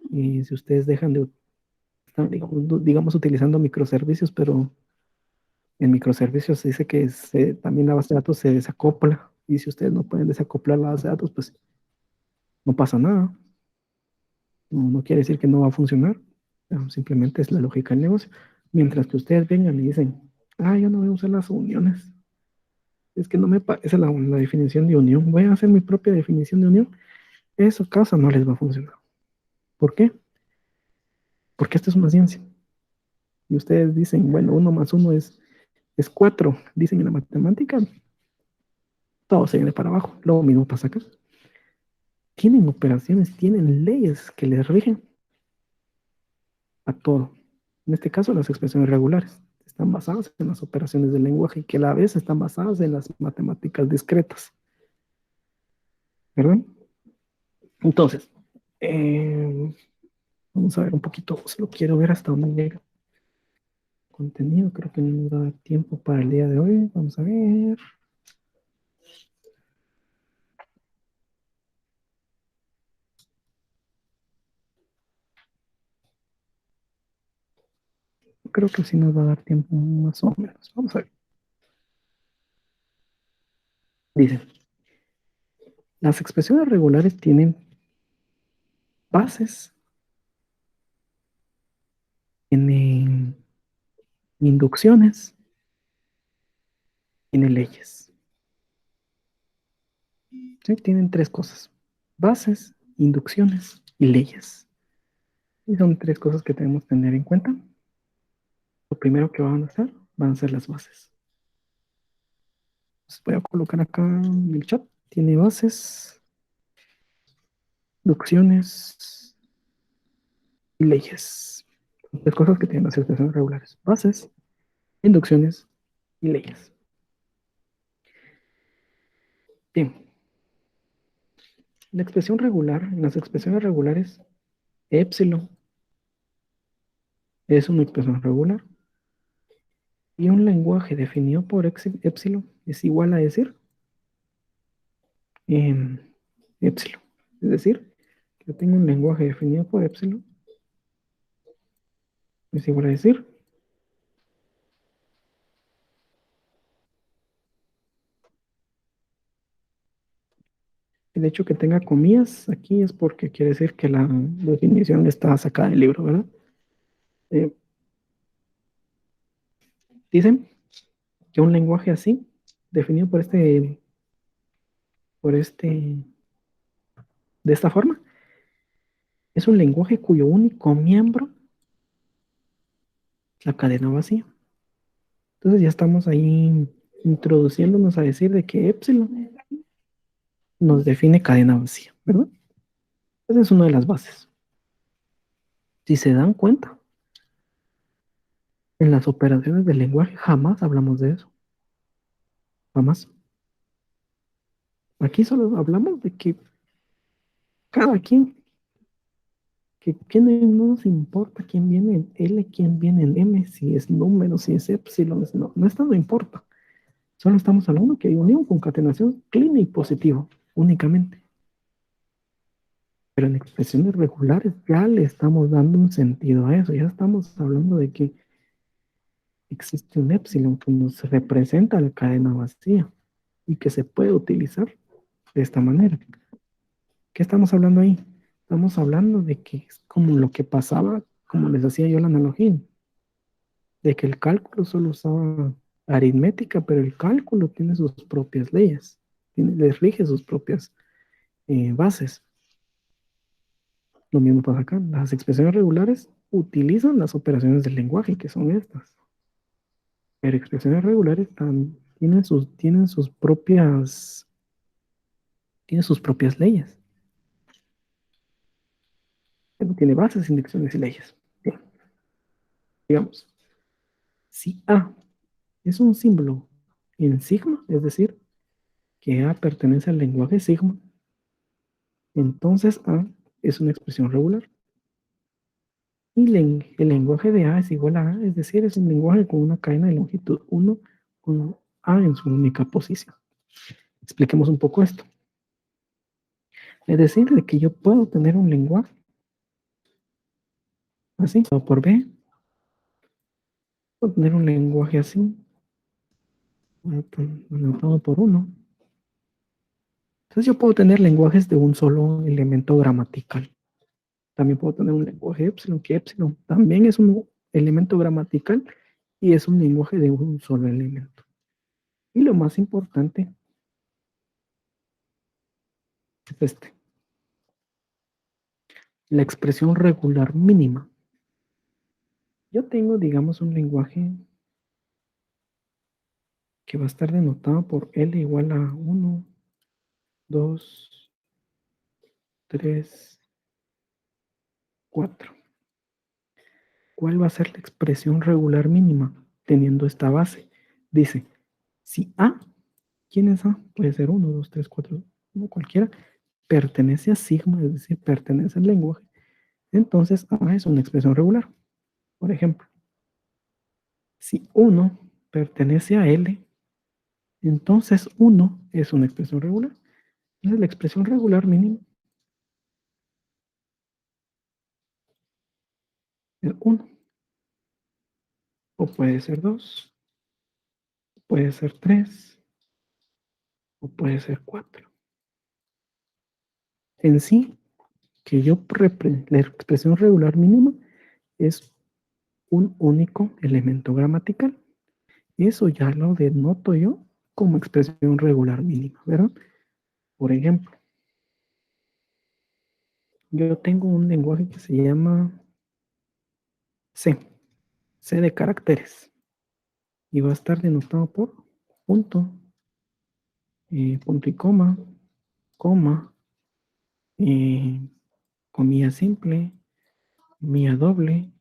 Y si ustedes dejan de, digamos, utilizando microservicios, pero en microservicios se dice que también la base de datos se desacopla. Y si ustedes no pueden desacoplar la base de datos, pues no pasa nada. No quiere decir que no va a funcionar. Simplemente es la lógica del negocio. Mientras que ustedes vengan y dicen, yo no voy a usar las uniones. Es que no me parece la definición de unión. Voy a hacer mi propia definición de unión. Eso causa no les va a funcionar. ¿Por qué? Porque esto es una ciencia. Y ustedes dicen, bueno, 1 más 1 es 4. Dicen en la matemática, todo se viene para abajo. Lo mismo pasa acá. Tienen operaciones, tienen leyes que les rigen a todo. En este caso, las expresiones regulares están basadas en las operaciones del lenguaje y que a la vez están basadas en las matemáticas discretas. ¿Verdad? Entonces, vamos a ver un poquito, solo quiero ver hasta dónde llega contenido. Creo que no nos da tiempo para el día de hoy. Vamos a ver. Creo que sí nos va a dar tiempo más o menos. Vamos a ver. Dice, las expresiones regulares tienen bases, tienen inducciones, tienen leyes. ¿Sí? Tienen tres cosas: bases, inducciones y leyes. Y son tres cosas que debemos tener en cuenta. Lo primero que van a ser las bases. Entonces voy a colocar acá en el chat. Tiene bases, inducciones y leyes. Tres cosas que tienen las expresiones regulares: bases, inducciones y leyes. Bien, la expresión regular, en las expresiones regulares, epsilon es una expresión regular y un lenguaje definido por epsilon es igual a decir epsilon. Es decir, yo tengo un lenguaje definido por epsilon, es igual a decir el hecho que tenga comillas aquí es porque quiere decir que la definición está sacada del libro, ¿verdad? Eh, dicen que un lenguaje así, definido de esta forma, es un lenguaje cuyo único miembro es la cadena vacía. Entonces ya estamos ahí introduciéndonos a decir de que epsilon nos define cadena vacía, ¿verdad? Esa es una de las bases. Si se dan cuenta, en las operaciones del lenguaje jamás hablamos de eso. Jamás. Aquí solo hablamos de que cada quien, que no nos importa quién viene en L, quién viene en M, si es número, si es epsilon, no está, no importa. Solo estamos hablando que hay unión, concatenación, clean y positivo, únicamente. Pero en expresiones regulares ya le estamos dando un sentido a eso, ya estamos hablando de que existe un epsilon que nos representa la cadena vacía y que se puede utilizar de esta manera. ¿Qué estamos hablando ahí? Estamos hablando de que es como lo que pasaba, como les decía yo la analogía, de que el cálculo solo usaba aritmética, pero el cálculo tiene sus propias leyes, les rige sus propias bases. Lo mismo pasa acá. Las expresiones regulares utilizan las operaciones del lenguaje, que son estas. Pero expresiones regulares tienen sus propias leyes. Tiene bases, inducciones y leyes. Bien, digamos, si A es un símbolo en sigma, es decir, que A pertenece al lenguaje sigma, entonces A es una expresión regular. Y el lenguaje de A es igual a A, es decir, es un lenguaje con una cadena de longitud 1 con A en su única posición. Expliquemos un poco esto. Es decir, de que yo puedo tener un lenguaje así, o por B, puedo tener un lenguaje así, anotado por 1. Entonces yo puedo tener lenguajes de un solo elemento gramatical. También puedo tener un lenguaje epsilon, que epsilon también es un elemento gramatical y es un lenguaje de un solo elemento. Y lo más importante es este. La expresión regular mínima. Yo tengo, digamos, un lenguaje que va a estar denotado por L igual a 1, 2, 3, 4. ¿Cuál va a ser la expresión regular mínima teniendo esta base? Dice, si A, ¿quién es A? Puede ser 1, 2, 3, 4, 1, cualquiera, pertenece a sigma, es decir, pertenece al lenguaje, entonces A es una expresión regular. Por ejemplo, si 1 pertenece a L, entonces 1 es una expresión regular. Entonces la expresión regular mínima es 1, o puede ser 2, puede ser 3, o puede ser 4. En sí, que la expresión regular mínima es un único elemento gramatical. Eso ya lo denoto yo como expresión regular mínima, ¿verdad? Por ejemplo, yo tengo un lenguaje que se llama C, C de caracteres, y va a estar denotado por punto, punto y coma, comilla simple, comilla doble,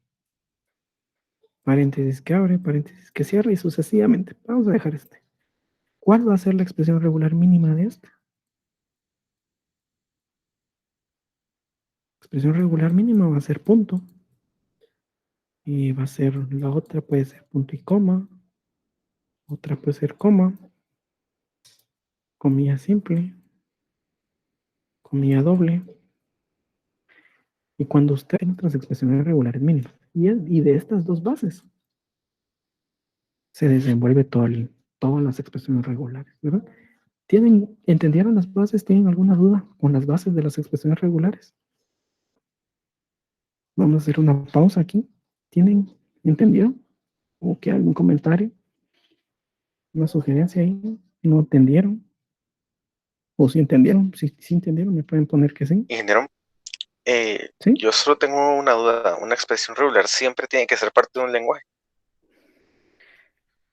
paréntesis que abre, paréntesis que cierra y sucesivamente. Vamos a dejar este. ¿Cuál va a ser la expresión regular mínima de esta? La expresión regular mínima va a ser punto. Y va a ser, la otra puede ser punto y coma. Otra puede ser coma. Comilla simple. Comilla doble. Y cuando usted tiene otras expresiones regulares mínimas. Y de estas dos bases se desenvuelve todas las expresiones regulares, ¿verdad? ¿Entendieron las bases? ¿Tienen alguna duda con las bases de las expresiones regulares? Vamos a hacer una pausa aquí. ¿Tienen entendido? ¿O que algún comentario? ¿Una sugerencia ahí? ¿No entendieron? ¿O si entendieron? Si entendieron, me pueden poner que sí. Ingeniero, ¿Sí? yo solo tengo una duda. ¿Una expresión regular siempre tiene que ser parte de un lenguaje?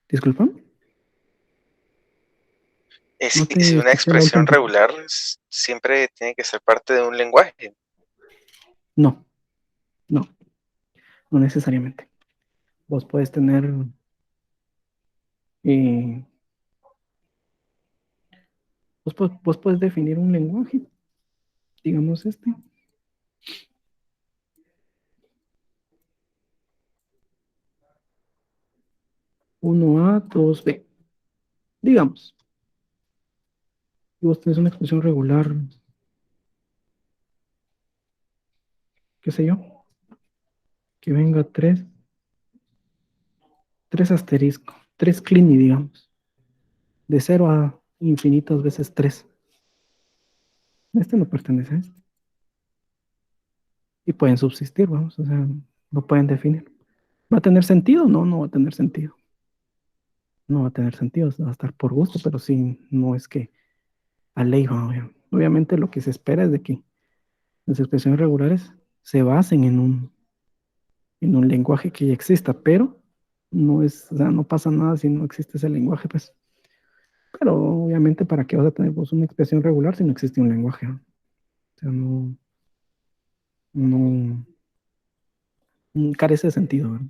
¿Disculpa? No te Si una escuché la última expresión parte. regular siempre tiene que ser parte de un lenguaje. No, no, no necesariamente. Vos puedes tener vos puedes definir un lenguaje, digamos este. 1A, 2B. Digamos, y vos tenés una expresión regular, qué sé yo, que venga 3 asterisco, 3 clini, digamos, de 0 a infinitas veces 3. Este no pertenece a este. Y pueden subsistir, vamos, o sea, no pueden definir. ¿Va a tener sentido? No, no va a tener sentido. No va a tener sentido, va a estar por gusto, pero sí, no es que a ley va. Obviamente lo que se espera es de que las expresiones regulares se basen en un lenguaje que ya exista, pero no es, o sea, no pasa nada si no existe ese lenguaje, pues. Pero obviamente, ¿para qué vas a tener vos una expresión regular si no existe un lenguaje? ¿No? O sea, no carece de sentido, ¿verdad?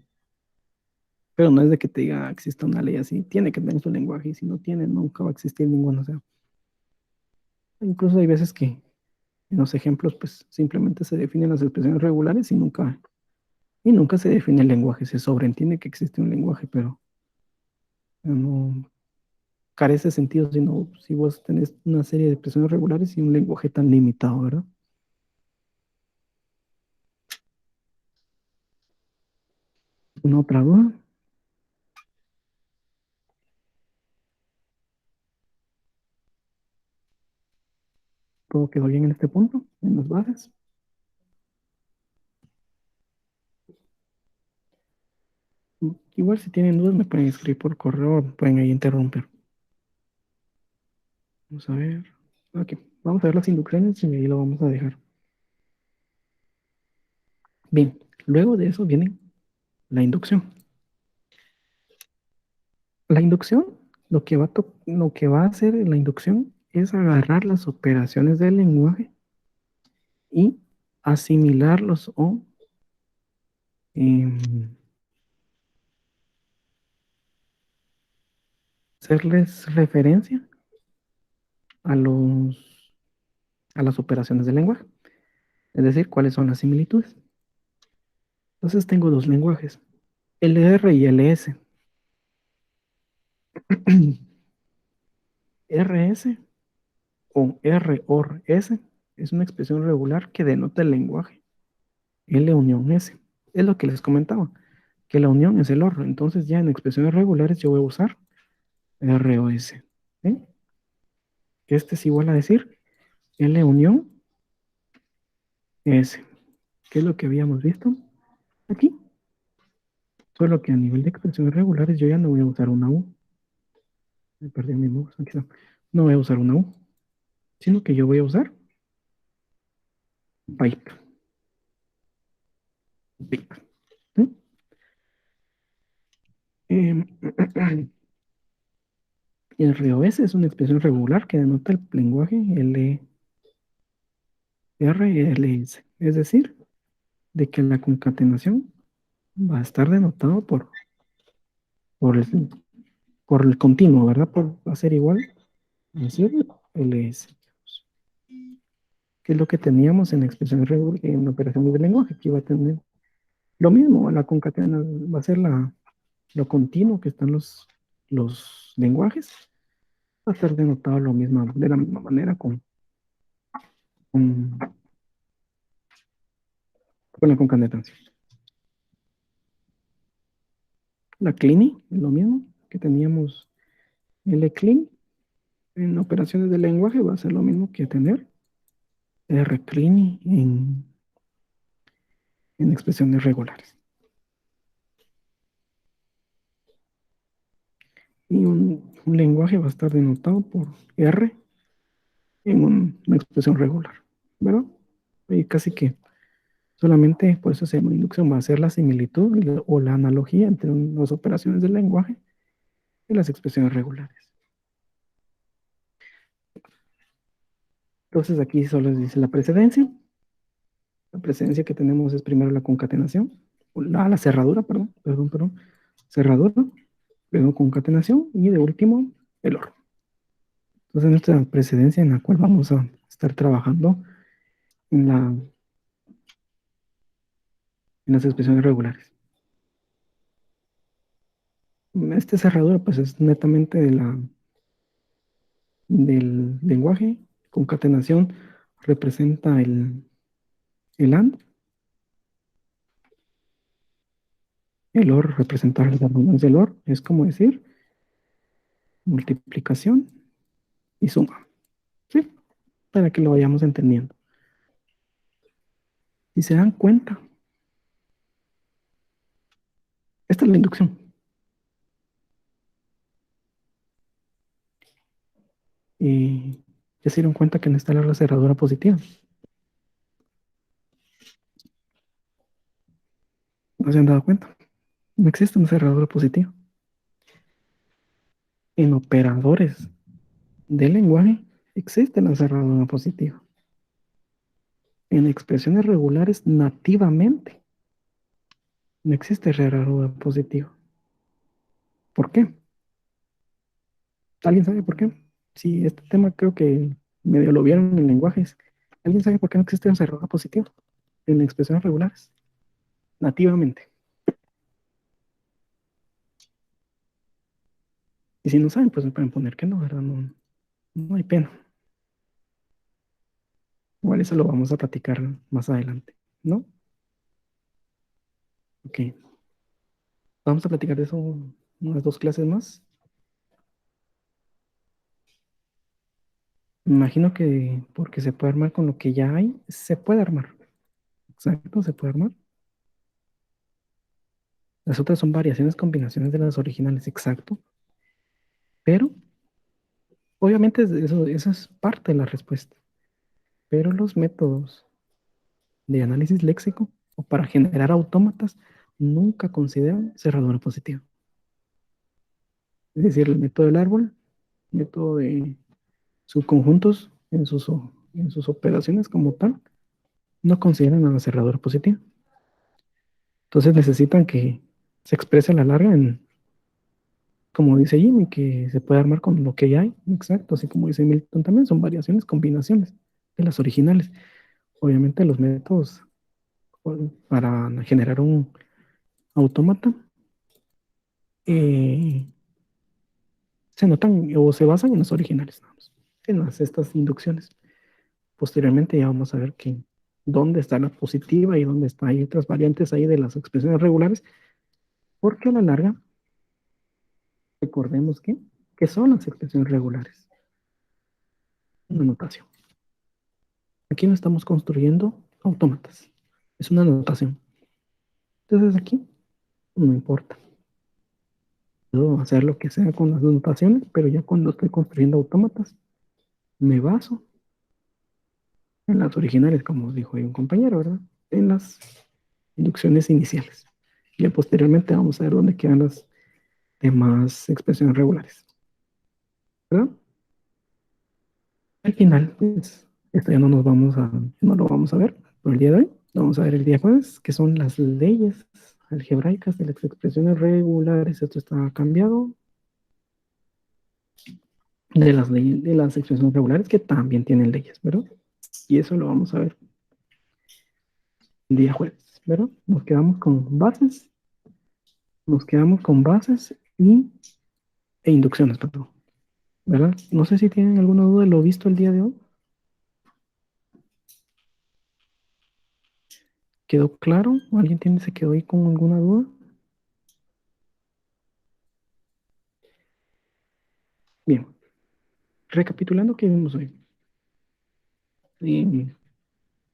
Pero no es de que te diga, existe una ley así, tiene que tener su lenguaje, y si no tiene, nunca va a existir ninguno. O sea, incluso hay veces que en los ejemplos, pues simplemente se definen las expresiones regulares y nunca se define el lenguaje. Se sobreentiende que existe un lenguaje, pero no carece de sentido si vos tenés una serie de expresiones regulares y un lenguaje tan limitado, ¿verdad? ¿Una otra duda? ¿Todo quedó bien en este punto? ¿En las bases? Igual si tienen dudas me pueden escribir por correo, me pueden ahí interrumpir. Vamos a ver. Ok, vamos a ver las inducciones y ahí lo vamos a dejar. Bien, luego de eso viene la inducción. La inducción, lo que va a hacer la inducción es agarrar las operaciones del lenguaje y asimilarlos o hacerles referencia a las operaciones del lenguaje. Es decir, cuáles son las similitudes. Entonces tengo dos lenguajes, LR y LS. RS o R OR S es una expresión regular que denota el lenguaje. L unión S. Es lo que les comentaba, que la unión es el OR. Entonces ya en expresiones regulares yo voy a usar R o S. ¿Sí? Este es igual a decir L unión S. ¿Qué es lo que habíamos visto aquí? Solo que a nivel de expresiones regulares yo ya no voy a usar una U. Me perdí mi mouse, aquí está. No voy a usar una U, sino que yo voy a usar pipe. Pipe. ¿Sí? ROS es una expresión regular que denota el lenguaje LR y LS. Es decir, de que la concatenación va a estar denotado por el, por el continuo, ¿verdad? Va a ser igual a decir ls, que es lo que teníamos en expresión en operaciones de lenguaje, que iba a tener lo mismo, la concatena va a ser lo continuo que están los lenguajes, va a estar denotado de la misma manera con, con la concatenación. La CLINI es lo mismo que teníamos LCLIN en operaciones de lenguaje, va a ser lo mismo que tener RCLINI en expresiones regulares. Y un lenguaje va a estar denotado por R en una expresión regular, ¿verdad? Y casi que solamente, por eso se llama inducción, va a ser la similitud o la analogía entre las operaciones del lenguaje y las expresiones regulares. Entonces aquí solo dice la precedencia. La precedencia que tenemos es primero la concatenación, la cerradura, perdón, cerradura, luego concatenación y de último el OR. Entonces nuestra precedencia en la cual vamos a estar trabajando en las expresiones regulares. Esta cerradura pues es netamente del lenguaje. Concatenación representa el AND. El OR representa las redundancia del OR. Es como decir multiplicación y suma. ¿Sí? Para que lo vayamos entendiendo. Si se dan cuenta, esta es la inducción. Y ya se dieron cuenta que no está la cerradura positiva. ¿No se han dado cuenta? No existe una cerradura positiva. En operadores del lenguaje existe la cerradura positiva. En expresiones regulares nativamente no existe cerradura positiva. ¿Por qué? ¿Alguien sabe por qué? Sí, este tema creo que medio lo vieron en lenguajes. ¿Alguien sabe por qué no existe una cerradura positiva en expresiones regulares? Nativamente. Y si no saben, pues me pueden poner que no, ¿verdad? No, no hay pena. Igual eso lo vamos a platicar más adelante, ¿no? Ok. Vamos a platicar de eso unas 2 clases más. Me imagino que porque se puede armar con lo que ya hay, se puede armar. Exacto, se puede armar. Las otras son variaciones, combinaciones de las originales, exacto. Pero, obviamente, eso es parte de la respuesta. Pero los métodos de análisis léxico o para generar autómatas nunca consideran cerradura positiva. Es decir, el método del árbol, método de subconjuntos en sus operaciones como tal, no consideran a la cerradura positiva. Entonces necesitan que se exprese a la larga como dice Jimmy, que se puede armar con lo que ya hay. Exacto, así como dice Milton también, son variaciones, combinaciones de las originales. Obviamente los métodos para generar un autómata se notan o se basan en los originales, en estas inducciones. Posteriormente ya vamos a ver dónde está la positiva y dónde está, hay otras variantes ahí de las expresiones regulares, porque a la larga, recordemos que son las expresiones regulares. Una notación. Aquí no estamos construyendo autómatas, es una notación. Entonces aquí no importa. Puedo hacer lo que sea con las notaciones, pero ya cuando estoy construyendo autómatas, me baso en las originales, como dijo ahí un compañero, ¿verdad? En las inducciones iniciales. Y posteriormente vamos a ver dónde quedan las demás expresiones regulares. ¿Verdad? Al final, pues, esto ya no lo vamos a ver por el día de hoy. Vamos a ver el día jueves, que son las leyes algebraicas de las expresiones regulares. Esto está cambiado. De las leyes, de las expresiones regulares que también tienen leyes, ¿verdad? Y eso lo vamos a ver el día jueves, ¿verdad? Nos quedamos con bases. Nos quedamos con bases e inducciones, perdón. ¿Verdad? No sé si tienen alguna duda de lo visto el día de hoy. ¿Quedó claro? ¿O alguien se quedó ahí con alguna duda? Bien, recapitulando qué vimos hoy.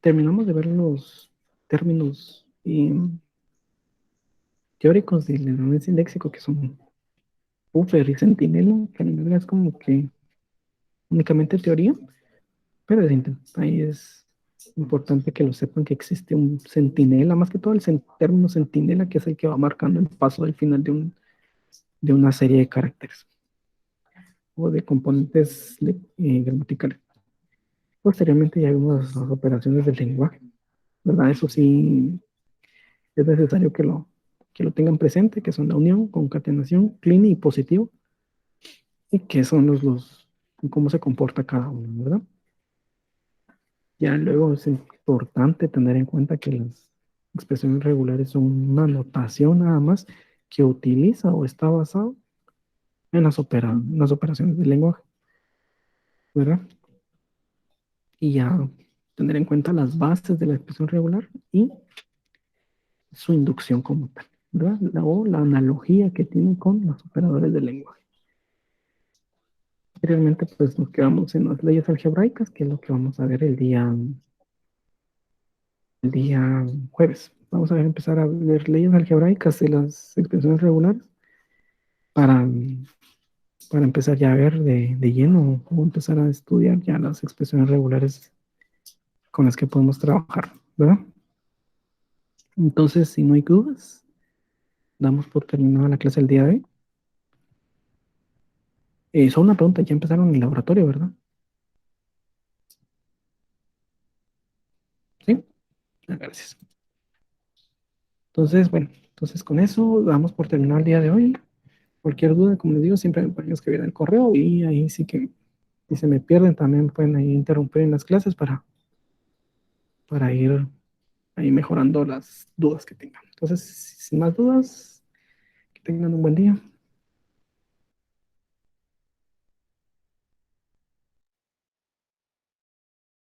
Terminamos de ver los términos teóricos del análisis léxico, que son buffer y centinela, que a la verdad es como que únicamente teoría, pero ahí es importante que lo sepan que existe un centinela, más que todo el término centinela, que es el que va marcando el paso del final de una serie de caracteres o de componentes gramaticales. Posteriormente ya vimos las operaciones del lenguaje, ¿verdad? Eso sí es necesario que lo tengan presente, que son la unión, concatenación, clean y positivo, y que son cómo se comporta cada uno, ¿verdad? Ya luego es importante tener en cuenta que las expresiones regulares son una notación nada más que utiliza o está basado en las operaciones del lenguaje, ¿verdad? Y ya tener en cuenta las bases de la expresión regular y su inducción como tal, ¿verdad? O la analogía que tiene con los operadores del lenguaje. Realmente pues nos quedamos en las leyes algebraicas, que es lo que vamos a ver el día jueves. Vamos a empezar a ver leyes algebraicas de las expresiones regulares para, para empezar ya a ver de lleno cómo empezar a estudiar ya las expresiones regulares con las que podemos trabajar, ¿verdad? Entonces, si no hay dudas, damos por terminada la clase del día de hoy. Solo una pregunta, ya empezaron el laboratorio, ¿verdad? Sí, gracias. Entonces, bueno, entonces con eso damos por terminado el día de hoy. Cualquier duda, como les digo, siempre me pueden escribir al correo y ahí sí que si se me pierden también pueden ahí interrumpir en las clases para ir ahí mejorando las dudas que tengan. Entonces, sin más dudas, que tengan un buen día.